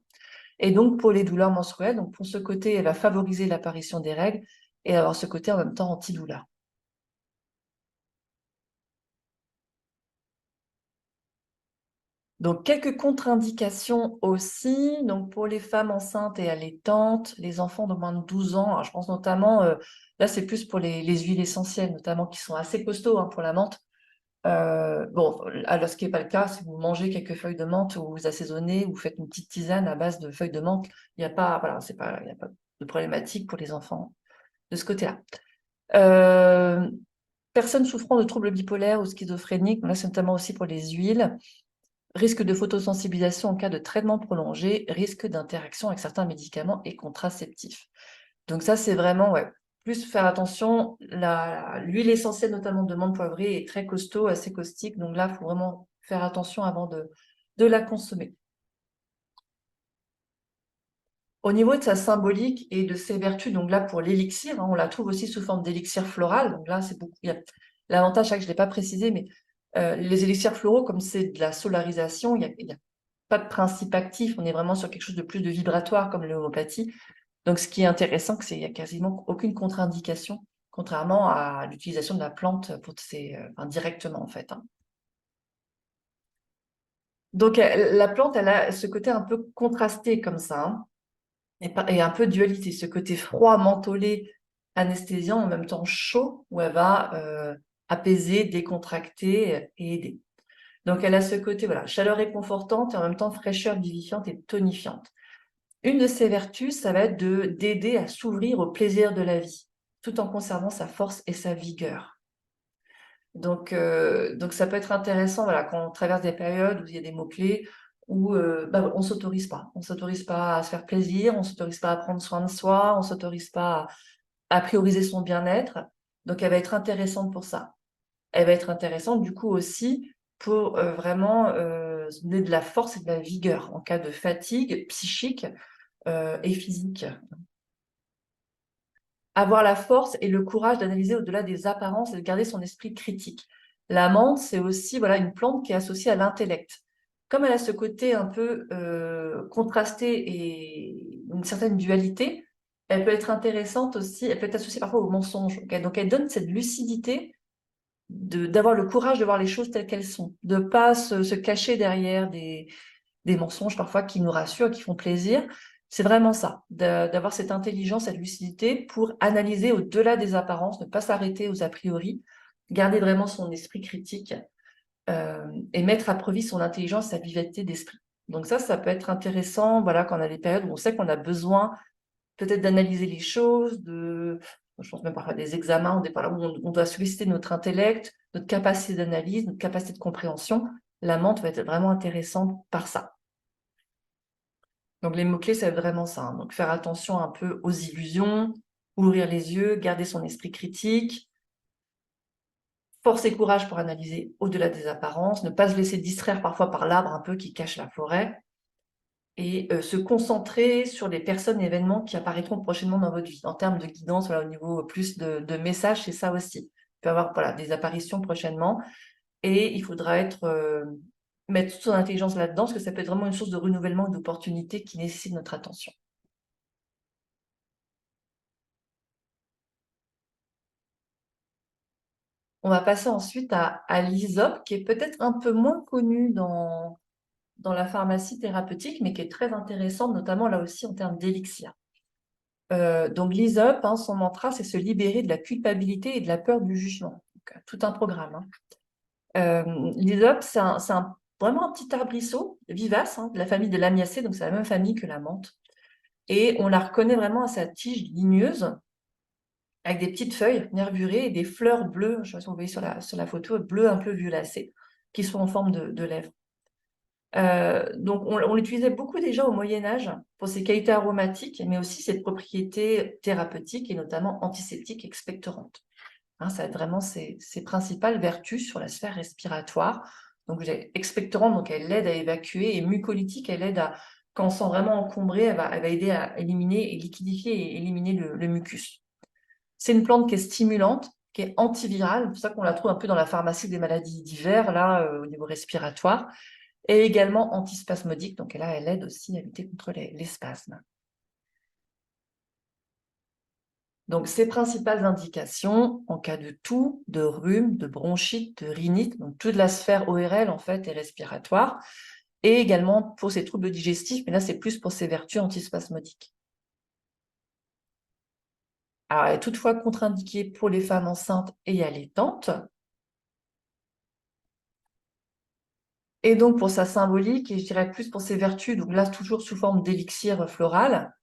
Et donc, pour les douleurs menstruelles, donc pour ce côté, elle va favoriser l'apparition des règles et avoir ce côté en même temps antidouleur. Donc, quelques contre-indications aussi. Donc, pour les femmes enceintes et allaitantes, les enfants de moins de 12 ans, alors je pense notamment, là, c'est plus pour les huiles essentielles, notamment qui sont assez costauds hein, pour la menthe. Bon, alors ce qui n'est pas le cas, si vous mangez quelques feuilles de menthe ou vous assaisonnez ou faites une petite tisane à base de feuilles de menthe, il n'y a pas, voilà, il y a pas de problématique pour les enfants de ce côté-là. Euh, Personnes souffrant de troubles bipolaires ou schizophréniques, là c'est notamment aussi pour les huiles. risque de photosensibilisation en cas de traitement prolongé, risque d'interaction avec certains médicaments et contraceptifs. Donc ça, c'est vraiment, ouais, plus faire attention. L'huile essentielle, notamment de menthe poivrée, est très costaud, assez caustique. Donc là, il faut vraiment faire attention avant de la consommer. Au niveau de sa symbolique et de ses vertus, donc là, pour l'élixir, hein, on la trouve aussi sous forme d'élixir floral. Donc là, c'est beaucoup. L'avantage, c'est que je ne l'ai pas précisé, mais les élixirs floraux, comme c'est de la solarisation, il y a pas de principe actif. On est vraiment sur quelque chose de plus de vibratoire, comme l'homéopathie. Donc, ce qui est intéressant, c'est qu'il n'y a quasiment aucune contre-indication, contrairement à l'utilisation de la plante pour enfin, directement, en fait, hein. Donc, la plante, elle a ce côté un peu contrasté comme ça, hein, et un peu dualité, ce côté froid, mentholé, anesthésiant, en même temps chaud, où elle va apaiser, décontracter et aider. Donc, elle a ce côté, voilà, chaleur réconfortante et en même temps fraîcheur vivifiante et tonifiante. Une de ses vertus, ça va être d'aider à s'ouvrir au plaisir de la vie, tout en conservant sa force et sa vigueur. Donc ça peut être intéressant, voilà, quand on traverse des périodes où il y a des mots-clés, où on ne s'autorise pas. On ne s'autorise pas à se faire plaisir, on ne s'autorise pas à prendre soin de soi, on ne s'autorise pas à prioriser son bien-être. Donc elle va être intéressante pour ça. Elle va être intéressante du coup aussi pour vraiment se donner de la force et de la vigueur en cas de fatigue psychique et physique. Avoir la force et le courage d'analyser au-delà des apparences et de garder son esprit critique. La menthe, c'est aussi voilà, une plante qui est associée à l'intellect. Comme elle a ce côté un peu contrasté et une certaine dualité, elle peut être intéressante aussi, elle peut être associée parfois au mensonge. Okay, donc elle donne cette lucidité d'avoir le courage de voir les choses telles qu'elles sont, de ne pas se cacher derrière des mensonges parfois qui nous rassurent, qui font plaisir. C'est vraiment ça, d'avoir cette intelligence, cette lucidité pour analyser au-delà des apparences, ne pas s'arrêter aux a priori, garder vraiment son esprit critique et mettre à profit son intelligence, sa vivacité d'esprit. Donc ça peut être intéressant, voilà, quand on a des périodes où on sait qu'on a besoin peut-être d'analyser les choses, je pense même parfois des examens, où on doit solliciter notre intellect, notre capacité d'analyse, notre capacité de compréhension. La menthe va être vraiment intéressante par ça. Donc les mots-clés, c'est vraiment ça, hein. Donc faire attention un peu aux illusions, ouvrir les yeux, garder son esprit critique, force et courage pour analyser au-delà des apparences, ne pas se laisser distraire parfois par l'arbre un peu qui cache la forêt, et se concentrer sur les personnes et événements qui apparaîtront prochainement dans votre vie. En termes de guidance, voilà, au niveau plus de messages, c'est ça aussi. Il peut y avoir voilà, des apparitions prochainement, et il faudra mettre toute son intelligence là-dedans, parce que ça peut être vraiment une source de renouvellement et d'opportunités qui nécessite notre attention. On va passer ensuite à l'hysope, qui est peut-être un peu moins connu dans la pharmacie thérapeutique, mais qui est très intéressante, notamment là aussi en termes d'élixir. Donc l'hysope, hein, son mantra, c'est se libérer de la culpabilité et de la peur du jugement. Donc, tout un programme, hein. L'hysope, vraiment un petit arbrisseau vivace, hein, de la famille de l'Amiacée, donc c'est la même famille que la menthe. Et on la reconnaît vraiment à sa tige ligneuse, avec des petites feuilles nervurées et des fleurs bleues, je ne sais pas si vous voyez sur la photo, bleues un peu violacées, qui sont en forme de lèvres. Donc on l'utilisait beaucoup déjà au Moyen-Âge pour ses qualités aromatiques, mais aussi ses propriétés thérapeutiques et notamment antiseptiques expectorantes. Hein, ça a vraiment ses principales vertus sur la sphère respiratoire. Donc expectorante, donc elle aide à évacuer, et mucolytique, elle aide à, quand on sent vraiment encombré, elle va aider à éliminer et liquidifier et éliminer le mucus. C'est une plante qui est stimulante, qui est antivirale, c'est pour ça qu'on la trouve un peu dans la pharmacie des maladies d'hiver, là, au niveau respiratoire, et également antispasmodique, donc là, elle aide aussi à lutter contre les spasmes. Donc, ses principales indications en cas de toux, de rhume, de bronchite, de rhinite, donc toute la sphère ORL en fait et respiratoire, et également pour ses troubles digestifs, mais là, c'est plus pour ses vertus antispasmodiques. Alors, elle est toutefois contre-indiquée pour les femmes enceintes et allaitantes. Et donc, pour sa symbolique, et je dirais plus pour ses vertus, donc là, toujours sous forme d'élixir floral.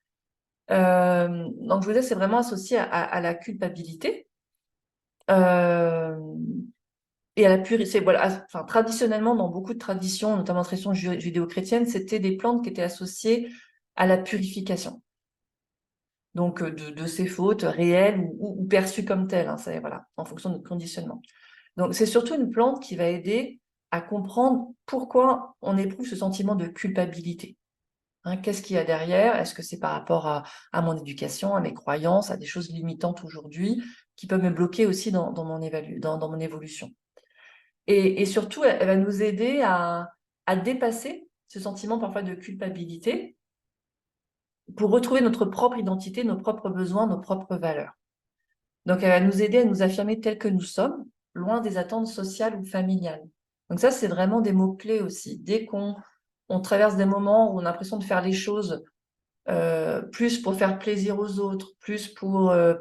Donc, je vous disais, c'est vraiment associé à la culpabilité. et à la purité. Voilà, enfin, traditionnellement, dans beaucoup de traditions, notamment traditions judéo-chrétiennes, c'était des plantes qui étaient associées à la purification. Donc, de ces fautes réelles ou perçues comme telles, hein, voilà, en fonction de notre conditionnement. Donc, c'est surtout une plante qui va aider à comprendre pourquoi on éprouve ce sentiment de culpabilité. Hein, qu'est-ce qu'il y a derrière? Est-ce que c'est par rapport à mon éducation, à mes croyances, à des choses limitantes aujourd'hui qui peuvent me bloquer aussi dans mon évolution? Et surtout, elle va nous aider à dépasser ce sentiment parfois de culpabilité pour retrouver notre propre identité, nos propres besoins, nos propres valeurs. Donc, elle va nous aider à nous affirmer tels que nous sommes, loin des attentes sociales ou familiales. Donc ça, c'est vraiment des mots-clés aussi. Dès qu'on traverse des moments où on a l'impression de faire les choses plus pour faire plaisir aux autres, plus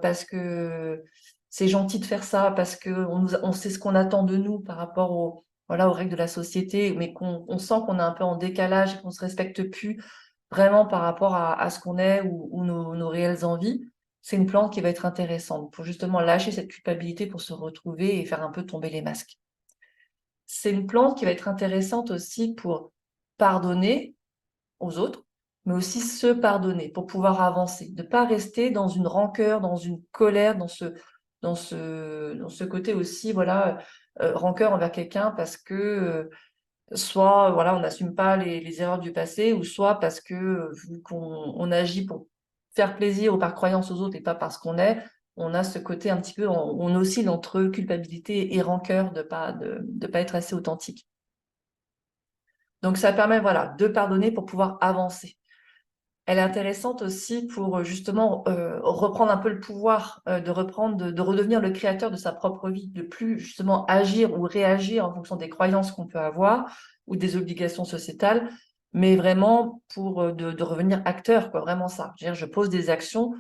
parce que c'est gentil de faire ça, parce que on sait ce qu'on attend de nous par rapport voilà, aux règles de la société, mais qu'on sent qu'on est un peu en décalage et qu'on se respecte plus vraiment par rapport à ce qu'on est ou nos réelles envies. C'est une plante qui va être intéressante pour justement lâcher cette culpabilité pour se retrouver et faire un peu tomber les masques. C'est une plante qui va être intéressante aussi pour pardonner aux autres, mais aussi se pardonner pour pouvoir avancer, de ne pas rester dans une rancœur, dans une colère, dans ce côté aussi, voilà, rancœur envers quelqu'un parce que soit voilà, on n'assume pas les erreurs du passé, ou soit parce que vu qu'on agit pour faire plaisir ou par croyance aux autres et pas parce qu'on est, on a ce côté un petit peu, on oscille entre culpabilité et rancœur de pas être assez authentique. Donc ça permet voilà, de pardonner pour pouvoir avancer. Elle est intéressante aussi pour justement reprendre un peu le pouvoir, de redevenir le créateur de sa propre vie, de plus justement agir ou réagir en fonction des croyances qu'on peut avoir ou des obligations sociétales, mais vraiment pour de revenir acteur, quoi, vraiment ça. Je veux dire, je pose des actions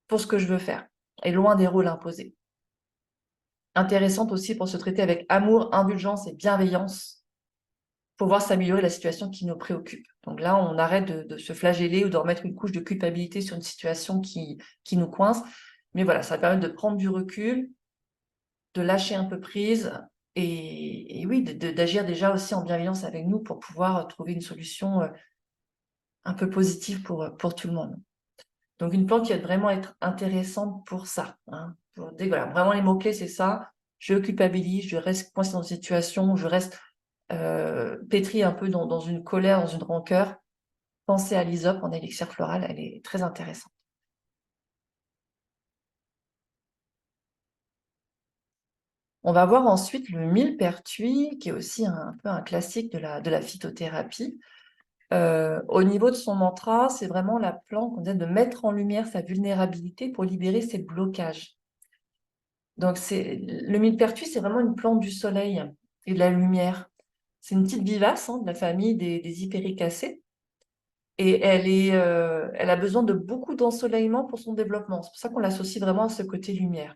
pour ce que je veux faire et loin des rôles imposés. Intéressante aussi pour se traiter avec amour, indulgence et bienveillance pour voir s'améliorer la situation qui nous préoccupe. Donc là, on arrête de se flageller ou de remettre une couche de culpabilité sur une situation qui nous coince. Mais voilà, ça permet de prendre du recul, de lâcher un peu prise et oui, d'agir déjà aussi en bienveillance avec nous pour pouvoir trouver une solution un peu positive pour tout le monde. Donc une plante qui va vraiment être intéressante pour ça. Hein, voilà, vraiment les mots-clés, c'est ça. Je culpabilise, je reste coincé dans une situation, je reste pétrie un peu dans une colère, dans une rancœur. Pensez à l'hysope en élixir floral, elle est très intéressante. On va voir ensuite le millepertuis, qui est aussi un peu un classique de la phytothérapie. Au niveau de son mantra, c'est vraiment la plante qu'on dit de mettre en lumière sa vulnérabilité pour libérer ses blocages. Donc le millepertuis, c'est vraiment une plante du soleil et de la lumière. C'est une petite vivace de la famille des hypericacées. Et elle a besoin de beaucoup d'ensoleillement pour son développement. C'est pour ça qu'on l'associe vraiment à ce côté lumière.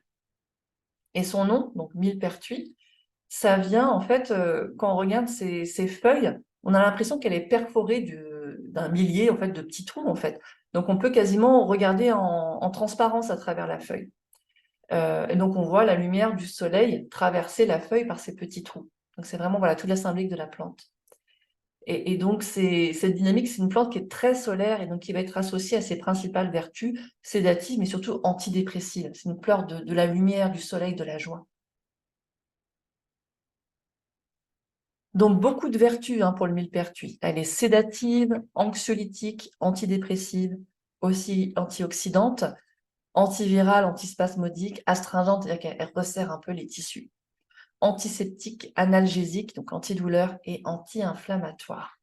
Et son nom, donc millepertuis, ça vient en fait, quand on regarde ses feuilles, on a l'impression qu'elle est perforée d'un millier en fait, de petits trous en fait. Donc on peut quasiment regarder en transparence à travers la feuille. Et donc on voit la lumière du soleil traverser la feuille par ces petits trous. Donc c'est vraiment voilà, toute la symbolique de la plante. Et donc, cette dynamique, c'est une plante qui est très solaire et donc qui va être associée à ses principales vertus sédatives, mais surtout antidépressives. C'est une plante de la lumière, du soleil, de la joie. Donc, beaucoup de vertus pour le millepertuis. Elle est sédative, anxiolytique, antidépressive, aussi antioxydante, antivirale, antispasmodique, astringente, c'est-à-dire qu'elle resserre un peu les tissus, antiseptique, analgésique, donc antidouleur et anti-inflammatoire.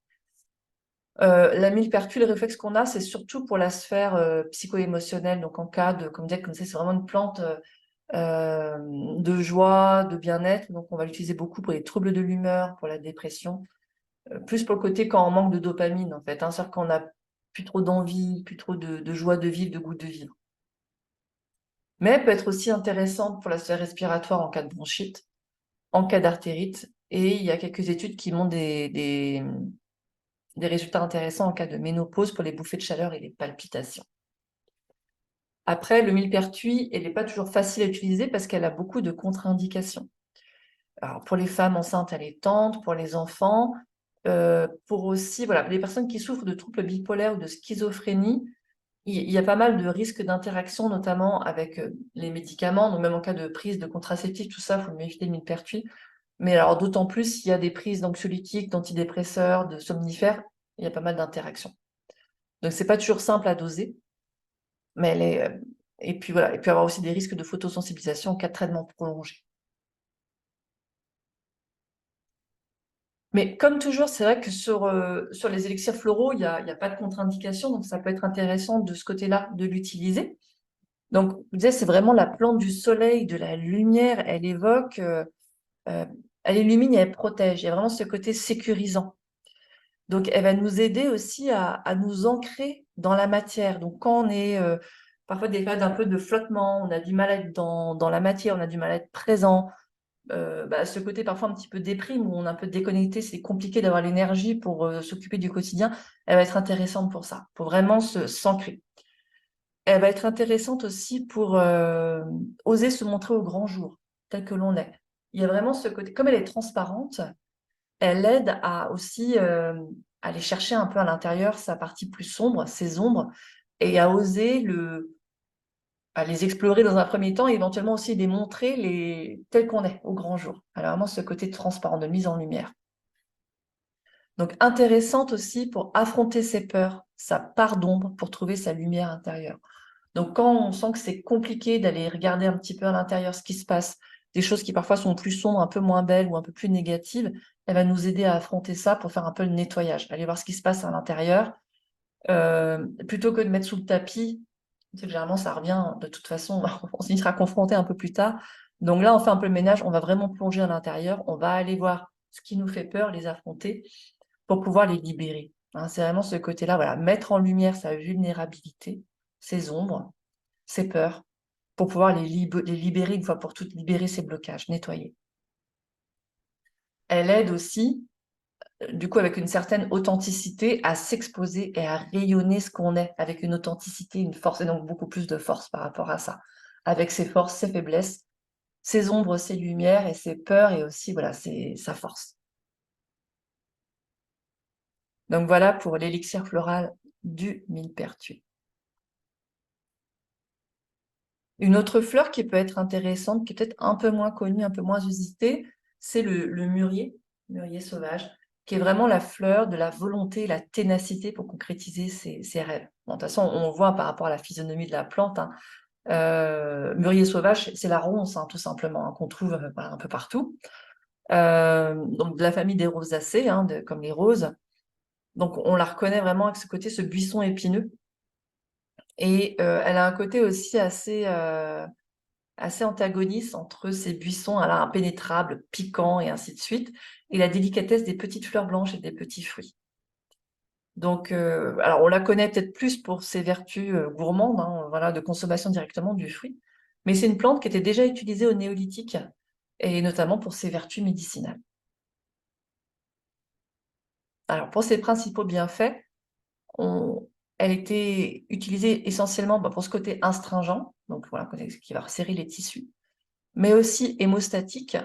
La millepertuis, le réflexe qu'on a, c'est surtout pour la sphère psycho-émotionnelle. Donc, en cas de, comme c'est vraiment une plante de joie, de bien-être. Donc, on va l'utiliser beaucoup pour les troubles de l'humeur, pour la dépression. Plus pour le côté quand on manque de dopamine, en fait. C'est-à-dire qu'on n'a plus trop d'envie, plus trop de joie de vivre, de goût de vivre. Mais elle peut être aussi intéressante pour la sphère respiratoire en cas de bronchite, en cas d'artérite. Et il y a quelques études qui montrent des résultats intéressants en cas de ménopause pour les bouffées de chaleur et les palpitations. Après, le millepertuis, elle n'est pas toujours facile à utiliser parce qu'elle a beaucoup de contre-indications. Alors, pour les femmes enceintes allaitantes, pour les enfants, pour aussi, voilà, les personnes qui souffrent de troubles bipolaires ou de schizophrénie, il y a pas mal de risques d'interaction, notamment avec les médicaments. Donc, même en cas de prise de contraceptifs, tout ça, il faut mieux éviter le millepertuis. Mais alors, d'autant plus s'il y a des prises d'anxiolytiques, d'antidépresseurs, de somnifères, il y a pas mal d'interactions. Donc, c'est pas toujours simple à doser, mais et puis voilà, et puis avoir aussi des risques de photosensibilisation en cas de traitement prolongé. Mais comme toujours, c'est vrai que sur les élixirs floraux, il y a pas de contre-indication, donc ça peut être intéressant de ce côté-là de l'utiliser. Donc, je disais, c'est vraiment la plante du soleil, de la lumière, elle évoque, elle illumine et elle protège. Il y a vraiment ce côté sécurisant. Donc, elle va nous aider aussi à nous ancrer dans la matière. Donc, quand on est parfois des périodes un peu de flottement, on a du mal à être dans la matière, on a du mal à être présent, ce côté parfois un petit peu déprime, où on est un peu déconnecté, c'est compliqué d'avoir l'énergie pour s'occuper du quotidien, elle va être intéressante pour ça, pour vraiment s'ancrer. Elle va être intéressante aussi pour oser se montrer au grand jour, tel que l'on est. Il y a vraiment ce côté, comme elle est transparente, elle aide à aussi aller chercher un peu à l'intérieur sa partie plus sombre, ses ombres, et à oser à les explorer dans un premier temps et éventuellement aussi les montrer tels qu'on est au grand jour. Alors vraiment ce côté transparent de mise en lumière. Donc intéressante aussi pour affronter ses peurs, sa part d'ombre pour trouver sa lumière intérieure. Donc quand on sent que c'est compliqué d'aller regarder un petit peu à l'intérieur ce qui se passe, des choses qui parfois sont plus sombres, un peu moins belles ou un peu plus négatives, elle va nous aider à affronter ça pour faire un peu le nettoyage, aller voir ce qui se passe à l'intérieur, plutôt que de mettre sous le tapis. Tu sais que généralement ça revient, de toute façon, on s'y sera confronté un peu plus tard. Donc là, on fait un peu le ménage, on va vraiment plonger à l'intérieur, on va aller voir ce qui nous fait peur, les affronter, pour pouvoir les libérer. Hein, c'est vraiment ce côté-là, voilà, mettre en lumière sa vulnérabilité, ses ombres, ses peurs, pour pouvoir les libérer une fois pour toutes, libérer ses blocages, nettoyer. Elle aide aussi, du coup, avec une certaine authenticité, à s'exposer et à rayonner ce qu'on est, avec une authenticité, une force, et donc beaucoup plus de force par rapport à ça, avec ses forces, ses faiblesses, ses ombres, ses lumières, et ses peurs, et aussi, voilà, sa force. Donc voilà pour l'élixir floral du millepertuis. Une autre fleur qui peut être intéressante, qui est peut-être un peu moins connue, un peu moins usitée, c'est le mûrier sauvage, qui est vraiment la fleur de la volonté, la ténacité pour concrétiser ses rêves. Bon, de toute façon, on voit par rapport à la physionomie de la plante, hein, mûrier sauvage, c'est la ronce, hein, tout simplement, hein, qu'on trouve voilà, un peu partout. Donc de la famille des rosacées, hein, comme les roses. Donc on la reconnaît vraiment avec ce côté, ce buisson épineux. Et elle a un côté aussi assez antagoniste entre ces buissons impénétrables, piquants et ainsi de suite, et la délicatesse des petites fleurs blanches et des petits fruits. Donc, alors on la connaît peut-être plus pour ses vertus gourmandes, hein, voilà, de consommation directement du fruit, mais c'est une plante qui était déjà utilisée au néolithique, et notamment pour ses vertus médicinales. Alors pour ses principaux bienfaits, on- elle était utilisée essentiellement pour ce côté astringent, donc voilà, qui va resserrer les tissus, mais aussi hémostatique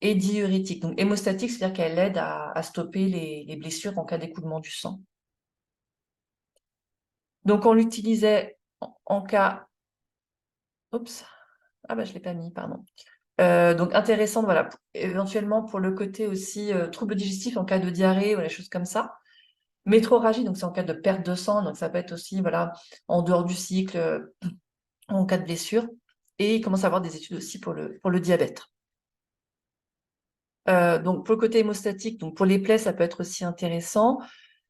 et diurétique. Donc hémostatique, c'est-à-dire qu'elle aide à stopper les blessures en cas d'écoulement du sang. Donc on l'utilisait en cas... Oups, ah bah je ne l'ai pas mis, pardon. Donc intéressante, voilà, éventuellement pour le côté aussi troubles digestifs en cas de diarrhée ou des choses comme ça. Métrorragie, donc c'est en cas de perte de sang, donc ça peut être aussi voilà, en dehors du cycle, en cas de blessure. Et il commence à avoir des études aussi pour le diabète. Donc pour le côté hémostatique, donc pour les plaies, ça peut être aussi intéressant.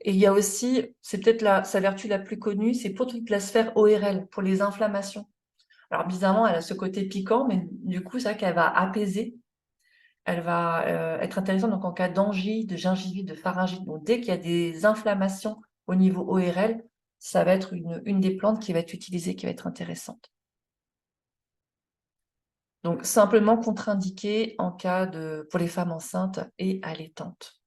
Et il y a aussi, c'est peut-être sa vertu la plus connue, c'est pour toute la sphère ORL, pour les inflammations. Alors bizarrement, elle a ce côté piquant, mais du coup, c'est vrai qu'elle va apaiser. Elle va être intéressante donc en cas d'angine, de gingivite, de pharyngite. Donc dès qu'il y a des inflammations au niveau ORL, ça va être une des plantes qui va être utilisée, qui va être intéressante. Donc simplement contre-indiquée en cas pour les femmes enceintes et allaitantes.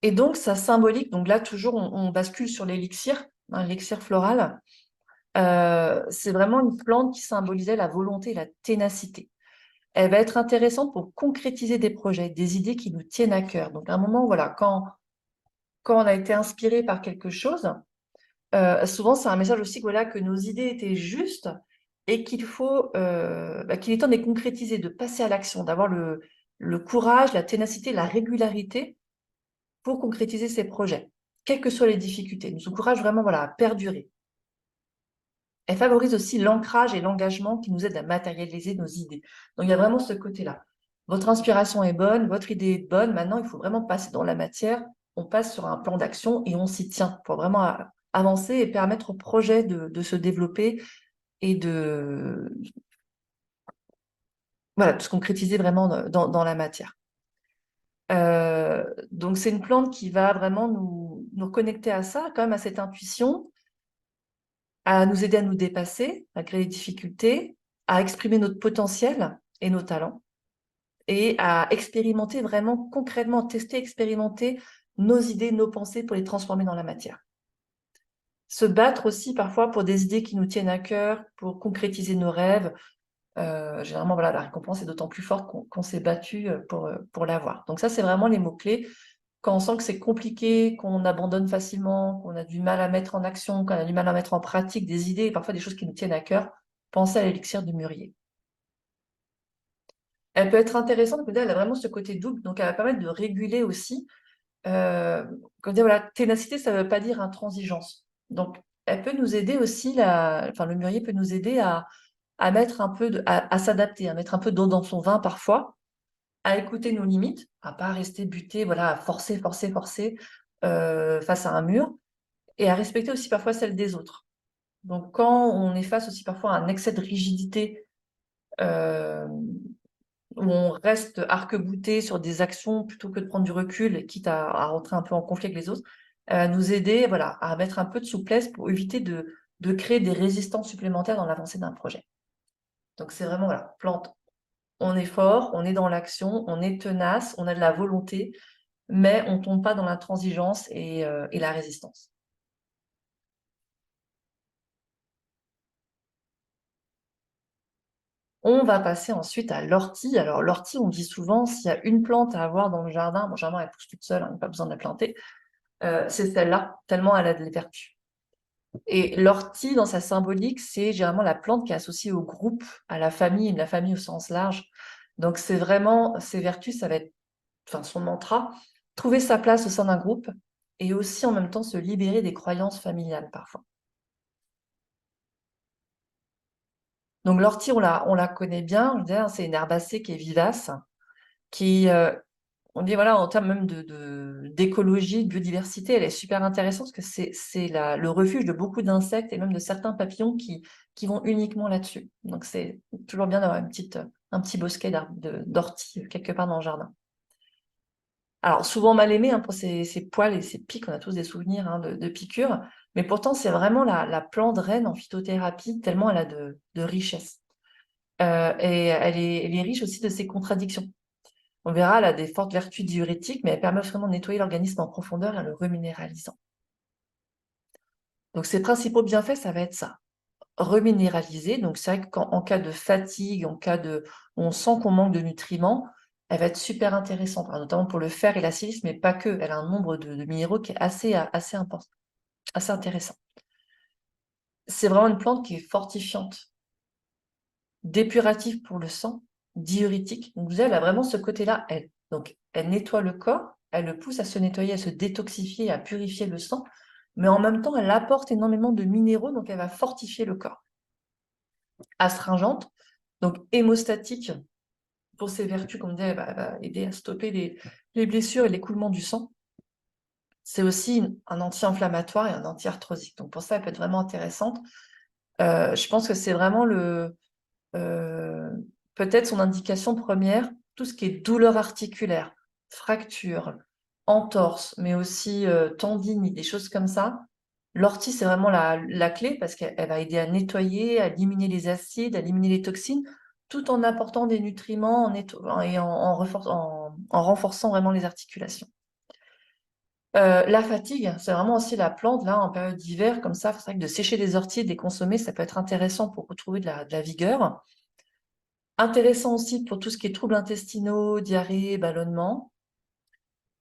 Et donc sa symbolique, donc là toujours on bascule sur l'élixir, hein, l'élixir floral. C'est vraiment une plante qui symbolisait la volonté et la ténacité. Elle va être intéressante pour concrétiser des projets, des idées qui nous tiennent à cœur. Donc, à un moment, voilà, quand on a été inspiré par quelque chose, souvent, c'est un message aussi que, voilà, que nos idées étaient justes et qu'il est temps de les concrétiser, de passer à l'action, d'avoir le courage, la ténacité, la régularité pour concrétiser ces projets, quelles que soient les difficultés. Nous encourage vraiment, voilà, à perdurer. Elle favorise aussi l'ancrage et l'engagement qui nous aident à matérialiser nos idées. Donc, il y a vraiment ce côté-là. Votre inspiration est bonne, votre idée est bonne. Maintenant, il faut vraiment passer dans la matière. On passe sur un plan d'action et on s'y tient pour vraiment avancer et permettre au projet de se développer et voilà, de se concrétiser vraiment dans la matière. Donc, c'est une plante qui va vraiment nous connecter à ça, quand même à cette intuition, à nous aider à nous dépasser, malgré les difficultés, à exprimer notre potentiel et nos talents, et à expérimenter vraiment concrètement, tester, expérimenter nos idées, nos pensées pour les transformer dans la matière. Se battre aussi parfois pour des idées qui nous tiennent à cœur, pour concrétiser nos rêves. Généralement, voilà, la récompense est d'autant plus forte qu'on s'est battu pour l'avoir. Donc ça, c'est vraiment les mots-clés. Quand on sent que c'est compliqué, qu'on abandonne facilement, qu'on a du mal à mettre en action, qu'on a du mal à mettre en pratique des idées et parfois des choses qui nous tiennent à cœur, pensez à l'élixir du mûrier. Elle peut être intéressante, elle a vraiment ce côté double, donc elle va permettre de réguler aussi. Comme dire, voilà, ténacité, ça ne veut pas dire intransigeance. Donc, elle peut nous aider aussi, enfin, le mûrier peut nous aider à mettre un peu à s'adapter, à mettre un peu d'eau dans son vin parfois, à écouter nos limites, à pas rester buté, voilà, à forcer, forcer, forcer face à un mur, et à respecter aussi parfois celle des autres. Donc, quand on est face aussi parfois à un excès de rigidité, euh, où on reste arc-bouté sur des actions plutôt que de prendre du recul, quitte à rentrer un peu en conflit avec les autres, nous aider, voilà, à mettre un peu de souplesse pour éviter de créer des résistances supplémentaires dans l'avancée d'un projet. Donc, c'est vraiment, voilà, plante. On est fort, on est dans l'action, on est tenace, on a de la volonté, mais on ne tombe pas dans l'intransigeance et la résistance. On va passer ensuite à l'ortie. Alors, l'ortie, on dit souvent, s'il y a une plante à avoir dans le jardin, bon, généralement, elle pousse toute seule, on n'a pas besoin de la planter, c'est celle-là, tellement elle a de vertus. Et l'ortie, dans sa symbolique, c'est généralement la plante qui est associée au groupe, à la famille au sens large. Donc, c'est vraiment, ses vertus, ça va être, enfin, son mantra, trouver sa place au sein d'un groupe et aussi en même temps se libérer des croyances familiales parfois. Donc, l'ortie, on la connaît bien, je veux dire, c'est une herbacée qui est vivace, qui, on dit, voilà, en termes même d'écologie, de biodiversité, elle est super intéressante parce que c'est le refuge de beaucoup d'insectes et même de certains papillons qui vont uniquement là-dessus. Donc, c'est toujours bien d'avoir un petit bosquet d'ortie quelque part dans le jardin. Alors, souvent mal aimé pour ses poils et ses pics, on a tous des souvenirs de piqûres, mais pourtant, c'est vraiment la plante reine en phytothérapie, tellement elle a de richesse. Et elle est riche aussi de ses contradictions. On verra, elle a des fortes vertus diurétiques, mais elle permet vraiment de nettoyer l'organisme en profondeur en le reminéralisant. Donc, ses principaux bienfaits, ça va être ça. Reminéraliser, donc c'est vrai qu'en cas de fatigue, où on sent qu'on manque de nutriments, elle va être super intéressante, notamment pour le fer et la silice, mais pas que. Elle a un nombre de minéraux qui est assez important, assez intéressant. C'est vraiment une plante qui est fortifiante, dépurative pour le sang, diurétique. Donc, vous avez, elle a vraiment ce côté-là, elle. Donc, elle nettoie le corps, elle le pousse à se nettoyer, à se détoxifier, à purifier le sang, mais en même temps, elle apporte énormément de minéraux, donc elle va fortifier le corps. Astringente, donc hémostatique, pour ses vertus, comme on dit, elle va aider à stopper les blessures et l'écoulement du sang. C'est aussi un anti-inflammatoire et un anti-arthrosique. Donc, pour ça, elle peut être vraiment intéressante. Je pense que c'est vraiment euh, peut-être son indication première, tout ce qui est douleur articulaire, fracture, entorse, mais aussi tendinite, des choses comme ça. L'ortie, c'est vraiment la clé parce qu'elle va aider à nettoyer, à éliminer les acides, à éliminer les toxines, tout en apportant des nutriments et en renforçant vraiment les articulations. La fatigue, c'est vraiment aussi la plante, là, en période d'hiver, comme ça, c'est vrai que de sécher des orties, de les consommer, ça peut être intéressant pour retrouver de la vigueur. Intéressant aussi pour tout ce qui est troubles intestinaux, diarrhée, ballonnement.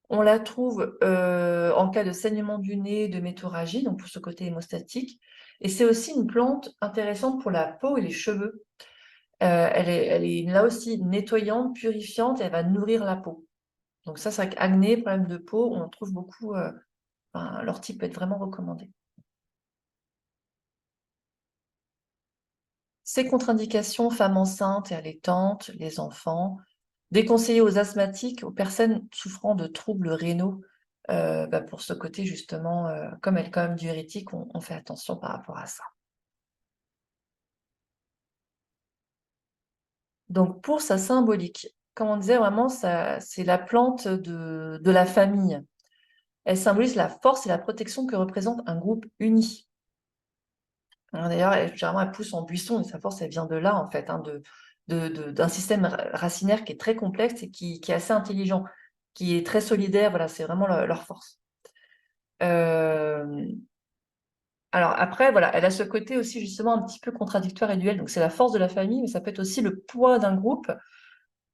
On la trouve en cas de saignement du nez, de métorragie, donc pour ce côté hémostatique. Et c'est aussi une plante intéressante pour la peau et les cheveux. Elle est là aussi nettoyante, purifiante, et elle va nourrir la peau. Donc ça, c'est vrai qu'acné, problème de peau, on en trouve beaucoup. Enfin, l'ortie peut être vraiment recommandée. Ces contre-indications, femmes enceintes et allaitantes, les enfants, déconseillé aux asthmatiques, aux personnes souffrant de troubles rénaux, pour ce côté justement, comme elle est quand même diurétique, on fait attention par rapport à ça. Donc pour sa symbolique, comme on disait vraiment, c'est la plante de la famille. Elle symbolise la force et la protection que représente un groupe uni. Hein, d'ailleurs, généralement, elle pousse en buisson et sa force, elle vient de là, en fait, hein, d'un système racinaire qui est très complexe et qui est assez intelligent, qui est très solidaire. Voilà, c'est vraiment leur force. Euh, alors après, voilà, elle a ce côté aussi justement un petit peu contradictoire et duel. Donc c'est la force de la famille, mais ça peut être aussi le poids d'un groupe,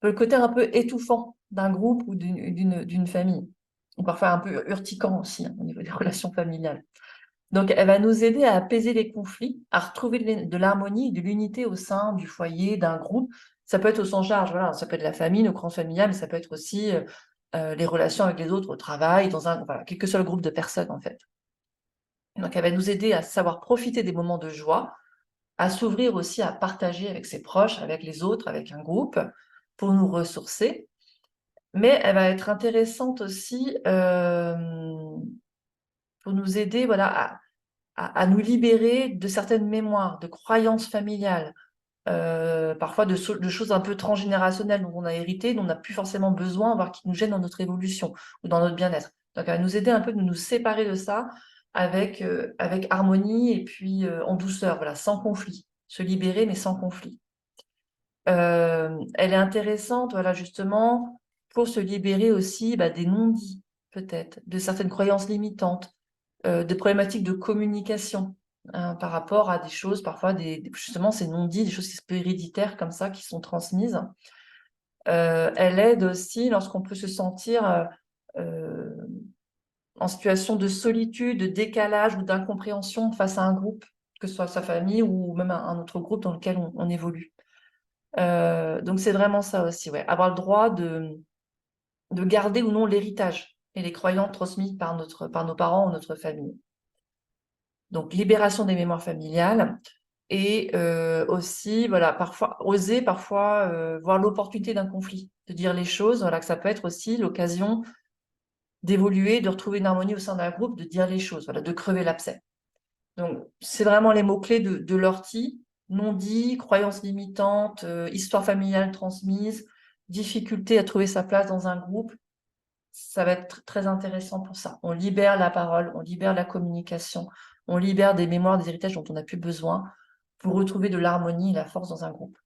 le côté un peu étouffant d'un groupe ou d'une famille. Ou parfois un peu urticant aussi, hein, au niveau des relations familiales. Donc, elle va nous aider à apaiser les conflits, à retrouver de l'harmonie et de l'unité au sein du foyer, d'un groupe. Ça peut être au sens large, voilà, ça peut être la famille, nos grands familiales, mais ça peut être aussi les relations avec les autres au travail, voilà, quel que soit le groupe de personnes, en fait. Donc, elle va nous aider à savoir profiter des moments de joie, à s'ouvrir aussi à partager avec ses proches, avec les autres, avec un groupe, pour nous ressourcer. Mais elle va être intéressante aussi pour nous aider, voilà, à nous libérer de certaines mémoires, de croyances familiales, parfois de choses un peu transgénérationnelles dont on a hérité, dont on n'a plus forcément besoin, voire qui nous gênent dans notre évolution ou dans notre bien-être. Donc, elle va nous aider un peu de nous séparer de ça avec harmonie et puis en douceur, voilà, sans conflit. Se libérer, mais sans conflit. Elle est intéressante, voilà, justement, pour se libérer aussi des non-dits, peut-être, de certaines croyances limitantes, de problématiques de communication, hein, par rapport à des choses, parfois, justement, ces non-dits, des choses qui sont peu héréditaires comme ça, qui sont transmises. Elle aide aussi lorsqu'on peut se sentir euh, en situation de solitude, de décalage ou d'incompréhension face à un groupe, que ce soit sa famille ou même un autre groupe dans lequel on évolue. Donc c'est vraiment ça aussi, ouais. Avoir le droit de garder ou non l'héritage et les croyances transmises par nos parents ou notre famille. Donc libération des mémoires familiales et aussi, voilà, parfois oser parfois voir l'opportunité d'un conflit, de dire les choses, voilà, que ça peut être aussi l'occasion d'évoluer, de retrouver une harmonie au sein d'un groupe, de dire les choses, voilà, de crever l'abcès. Donc c'est vraiment les mots-clés de l'ortie: non-dit, croyances limitantes, histoire familiale transmise, difficulté à trouver sa place dans un groupe. Ça va être très intéressant pour ça. On libère la parole, on libère la communication, on libère des mémoires, des héritages dont on n'a plus besoin pour retrouver de l'harmonie et la force dans un groupe.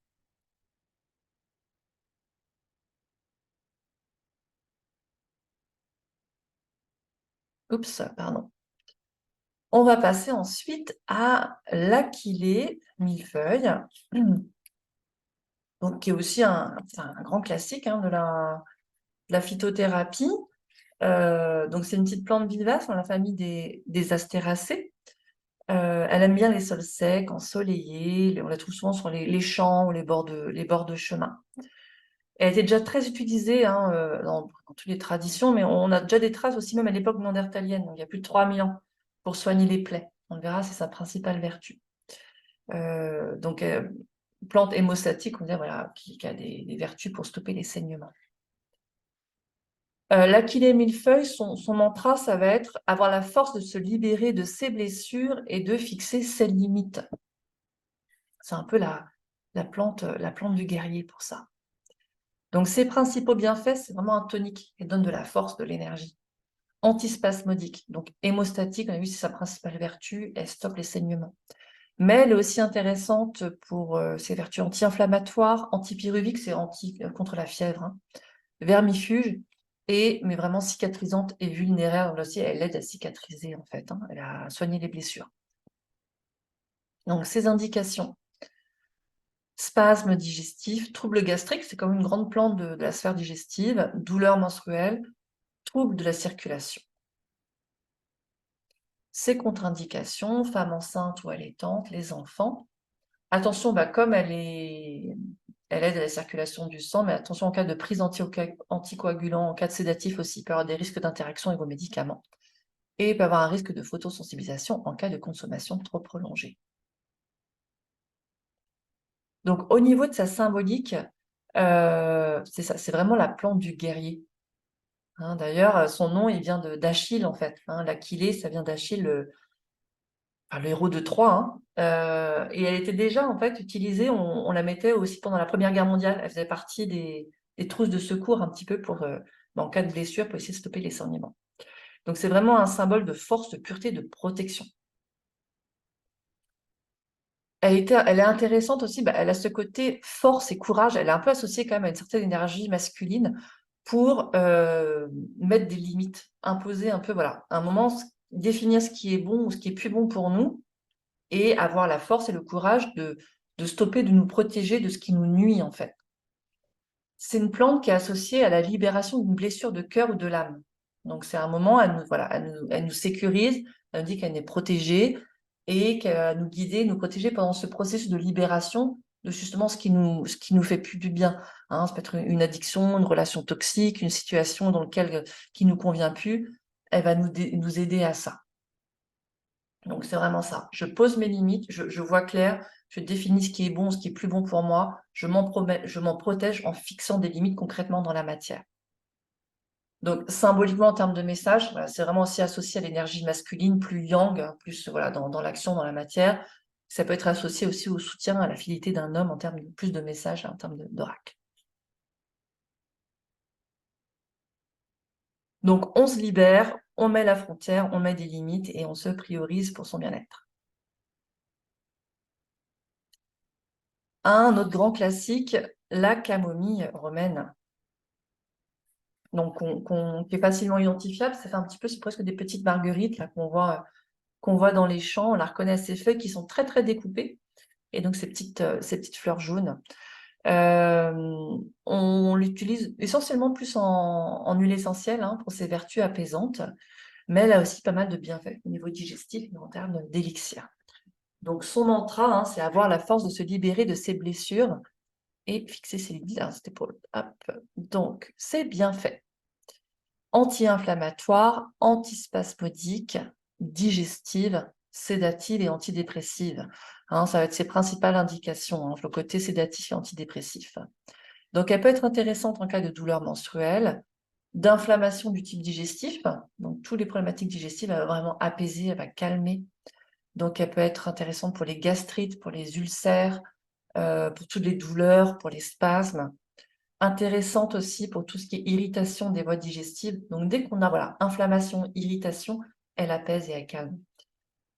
Oups, pardon. On va passer ensuite à l'achillée millefeuille, donc, qui est aussi c'est un grand classique, hein, de la phytothérapie. Donc c'est une petite plante vivace dans la famille des astéracées. Elle aime bien les sols secs, ensoleillés. On la trouve souvent sur les champs ou les bords de chemin. Elle était déjà très utilisée, hein, dans toutes les traditions, mais on a déjà des traces aussi même à l'époque néandertalienne, donc il y a plus de 3000 ans, pour soigner les plaies. On le verra, c'est sa principale vertu. Donc plante hémostatique, on dirait, voilà, qui a des vertus pour stopper les saignements. L'Achillée millefeuille, son mantra, ça va être avoir la force de se libérer de ses blessures et de fixer ses limites. C'est un peu la plante du guerrier pour ça. Donc, ses principaux bienfaits, c'est vraiment un tonique. Elle donne de la force, de l'énergie. Antispasmodique, donc hémostatique, on a vu, c'est sa principale vertu. Elle stoppe les saignements. Mais elle est aussi intéressante pour ses vertus anti-inflammatoires, antipyruviques, c'est contre la fièvre, hein, vermifuge mais vraiment cicatrisante et vulnéraire. Donc là aussi, elle aide à cicatriser, en fait, hein, elle a soigné les blessures. Donc, ces indications: spasmes digestifs, troubles gastriques, c'est comme une grande plante de la sphère digestive, douleurs menstruelles, troubles de la circulation. Ces contre-indications: femmes enceintes ou allaitantes, les enfants. Attention, comme elle aide à la circulation du sang, mais attention en cas de prise anticoagulants, en cas de sédatif aussi, il peut y avoir des risques d'interaction avec vos médicaments. Et il peut y avoir un risque de photosensibilisation en cas de consommation trop prolongée. Donc, au niveau de sa symbolique, c'est ça, c'est vraiment la plante du guerrier. Hein, d'ailleurs, son nom, il vient d'Achille, en fait. Hein, l'Achillée, ça vient d'Achille, le héros de Troie. Hein. Et elle était déjà, en fait, utilisée, on la mettait aussi pendant la Première Guerre mondiale. Elle faisait partie des trousses de secours, un petit peu, en cas de blessure, pour essayer de stopper les saignements. Donc, c'est vraiment un symbole de force, de pureté, de protection. Elle est intéressante aussi, elle a ce côté force et courage, elle est un peu associée quand même à une certaine énergie masculine pour mettre des limites, imposer un peu, voilà, à un moment, définir ce qui est bon ou ce qui est plus bon pour nous et avoir la force et le courage de stopper, de nous protéger de ce qui nous nuit en fait. C'est une plante qui est associée à la libération d'une blessure de cœur ou de l'âme. Donc c'est un moment, elle nous sécurise, elle nous dit qu'elle est protégée et qu'elle va nous guider, nous protéger pendant ce processus de libération de justement ce qui nous fait plus du bien. Hein. Ça peut être une addiction, une relation toxique, une situation dans laquelle qui nous convient plus. Elle va nous aider à ça. Donc c'est vraiment ça. Je pose mes limites, je vois clair, je définis ce qui est bon, ce qui est plus bon pour moi, je m'en protège en fixant des limites concrètement dans la matière. Donc symboliquement en termes de message, voilà, c'est vraiment aussi associé à l'énergie masculine, plus yang, hein, plus voilà, dans l'action, dans la matière. Ça peut être associé aussi au soutien, à la fidélité d'un homme en termes de plus de messages, en termes d'oracle. Donc on se libère, on met la frontière, on met des limites et on se priorise pour son bien-être. Un autre grand classique, la camomille romaine. Donc qui est facilement identifiable, ça fait un petit peu, c'est presque des petites marguerites là qu'on voit dans les champs, on la reconnaît à ses feuilles qui sont très très découpées, et donc ces petites fleurs jaunes. On l'utilise essentiellement plus en huile essentielle hein, pour ses vertus apaisantes, mais elle a aussi pas mal de bienfaits au niveau digestif et en termes d'élixir. Donc son mantra, hein, c'est avoir la force de se libérer de ses blessures et fixer ses limites. Alors, c'était pour hop. Donc c'est bien fait. Anti-inflammatoire, antispasmodique, digestive, sédative et antidépressive. Hein, ça va être ses principales indications, hein, le côté sédatif et antidépressif. Donc, elle peut être intéressante en cas de douleur menstruelle, d'inflammation du type digestif. Donc, toutes les problématiques digestives, elle va vraiment apaiser, elle va calmer. Donc, elle peut être intéressante pour les gastrites, pour les ulcères, pour toutes les douleurs, pour les spasmes. Intéressante aussi pour tout ce qui est irritation des voies digestives. Donc, dès qu'on a voilà, inflammation, irritation, elle apaise et elle calme.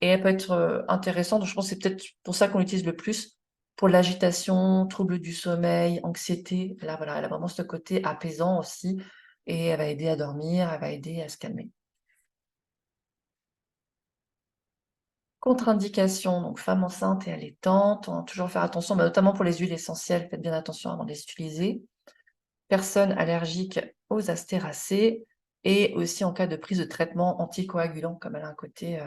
Et elle peut être intéressante, je pense que c'est peut-être pour ça qu'on l'utilise le plus, pour l'agitation, troubles du sommeil, anxiété. Là, voilà, elle a vraiment ce côté apaisant aussi, et elle va aider à dormir, elle va aider à se calmer. Contre-indication, donc femme enceinte et allaitante, on va toujours faire attention, notamment pour les huiles essentielles, faites bien attention avant de les utiliser. Personnes allergiques aux astéracées, et aussi en cas de prise de traitement anticoagulant, comme elle a un côté,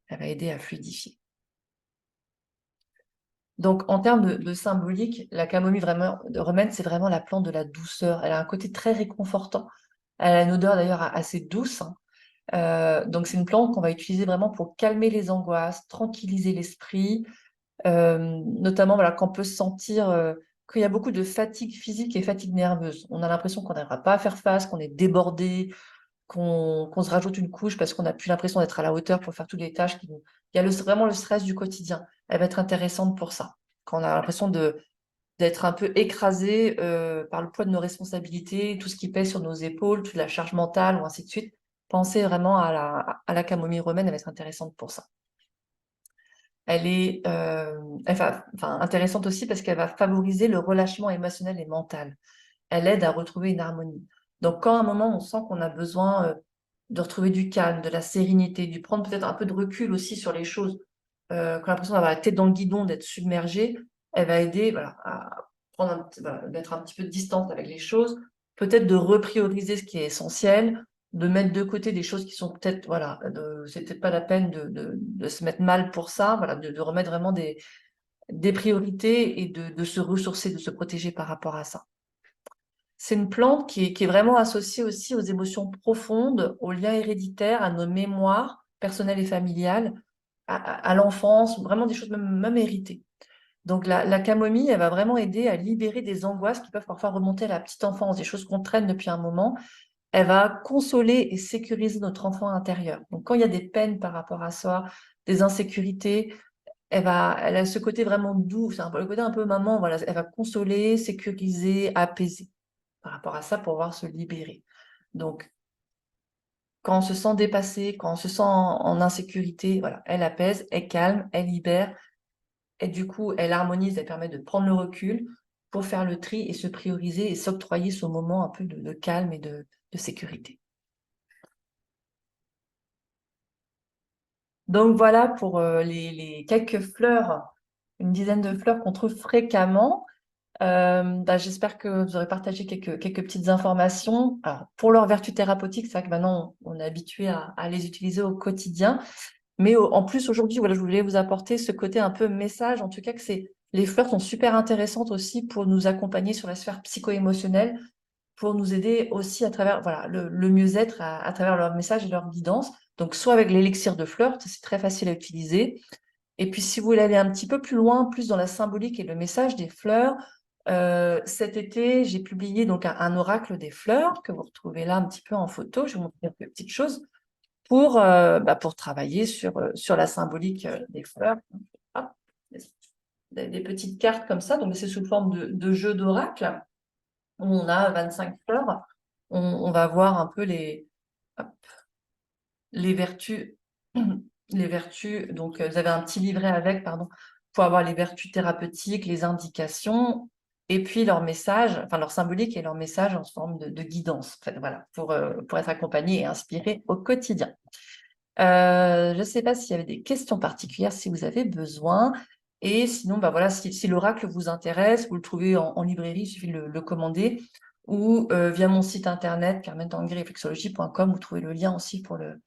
elle va aider à fluidifier. Donc, en termes de symbolique, la camomille vraiment romaine, c'est vraiment la plante de la douceur. Elle a un côté très réconfortant. Elle a une odeur d'ailleurs assez douce. Hein. Donc, c'est une plante qu'on va utiliser vraiment pour calmer les angoisses, tranquilliser l'esprit, notamment voilà, quand on peut se sentir qu'il y a beaucoup de fatigue physique et fatigue nerveuse. On a l'impression qu'on n'arrivera pas à faire face, qu'on est débordé, qu'on se rajoute une couche parce qu'on n'a plus l'impression d'être à la hauteur pour faire toutes les tâches. Il y a vraiment le stress du quotidien. Elle va être intéressante pour ça. Quand on a l'impression d'être un peu écrasé par le poids de nos responsabilités, tout ce qui pèse sur nos épaules, toute la charge mentale, ou ainsi de suite, pensez vraiment à la camomille romaine, elle va être intéressante pour ça. Elle est intéressante aussi parce qu'elle va favoriser le relâchement émotionnel et mental. Elle aide à retrouver une harmonie. Donc, quand à un moment, on sent qu'on a besoin de retrouver du calme, de la sérénité, de prendre peut-être un peu de recul aussi sur les choses, qu'on a l'impression d'avoir la tête dans le guidon, d'être submergé, elle va aider voilà, à prendre mettre un petit peu de distance avec les choses, peut-être de reprioriser ce qui est essentiel, de mettre de côté des choses qui sont peut-être, voilà, c'est peut-être pas la peine de se mettre mal pour ça, voilà, de remettre vraiment des priorités et de se ressourcer, de se protéger par rapport à ça. C'est une plante qui est vraiment associée aussi aux émotions profondes, aux liens héréditaires, à nos mémoires personnelles et familiales, à l'enfance, vraiment des choses même héritées. Donc la camomille, elle va vraiment aider à libérer des angoisses qui peuvent parfois remonter à la petite enfance, des choses qu'on traîne depuis un moment. Elle va consoler et sécuriser notre enfant intérieur. Donc quand il y a des peines par rapport à soi, des insécurités, elle a ce côté vraiment doux, c'est le côté un peu maman, voilà, elle va consoler, sécuriser, apaiser par rapport à ça pour pouvoir se libérer. Donc, quand on se sent dépassé, quand on se sent en insécurité, voilà, elle apaise, elle calme, elle libère, et du coup, elle harmonise, elle permet de prendre le recul pour faire le tri et se prioriser et s'octroyer ce moment un peu de calme et de sécurité. Donc voilà pour les quelques fleurs, une dizaine de fleurs qu'on trouve fréquemment. J'espère que vous aurez partagé quelques petites informations. Alors, pour leur vertu thérapeutique, c'est vrai que maintenant, on est habitué à les utiliser au quotidien. Mais en plus, aujourd'hui, voilà, je voulais vous apporter ce côté un peu message, en tout cas que les fleurs sont super intéressantes aussi pour nous accompagner sur la sphère psycho-émotionnelle, pour nous aider aussi à travers voilà, le mieux-être, à travers leur message et leur guidance. Donc, soit avec l'élixir de fleurs, ça, c'est très facile à utiliser, et puis, si vous voulez aller un petit peu plus loin, plus dans la symbolique et le message des fleurs, cet été, j'ai publié donc un oracle des fleurs que vous retrouvez là un petit peu en photo. Je vais vous montrer quelques petites choses pour travailler sur la symbolique des fleurs. Hop, des petites cartes comme ça, donc c'est sous forme de jeu d'oracle, où on a 25 fleurs. On va voir un peu hop, les vertus, les vertus, donc vous avez un petit livret avec, pardon, pour avoir les vertus thérapeutiques, les indications, et puis leur message, enfin leur symbolique et leur message en forme de guidance, en fait, voilà, pour être accompagné et inspiré au quotidien. Je ne sais pas s'il y avait des questions particulières, si vous avez besoin, et sinon, bah voilà, si l'oracle vous intéresse, vous le trouvez en librairie, il suffit de le commander, ou via mon site internet, carmentangri-réflexologie.com, vous trouvez le lien aussi pour le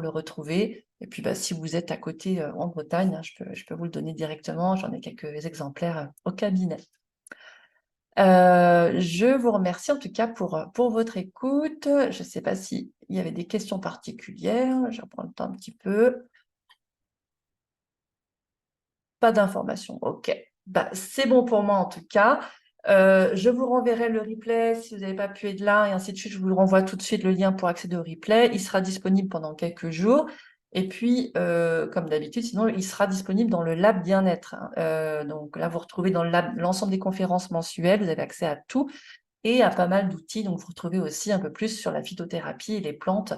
retrouver. Et puis, bah, si vous êtes à côté en Bretagne, hein, je peux vous le donner directement. J'en ai quelques exemplaires au cabinet. Je vous remercie en tout cas pour votre écoute. Je ne sais pas s'il y avait des questions particulières. Je reprends le temps un petit peu. Pas d'informations. OK. Bah, c'est bon pour moi en tout cas. Je vous renverrai le replay si vous n'avez pas pu être là et ainsi de suite. Je vous renvoie tout de suite le lien pour accéder au replay. Il sera disponible pendant quelques jours. Et puis, comme d'habitude, sinon, il sera disponible dans le lab bien-être, hein. Donc là, vous retrouvez dans le lab l'ensemble des conférences mensuelles. Vous avez accès à tout et à pas mal d'outils. Donc, vous retrouvez aussi un peu plus sur la phytothérapie et les plantes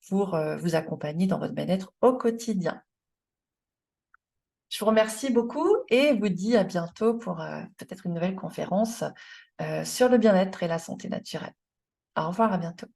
pour vous accompagner dans votre bien-être au quotidien. Je vous remercie beaucoup et vous dis à bientôt pour peut-être une nouvelle conférence sur le bien-être et la santé naturelle. Au revoir, à bientôt.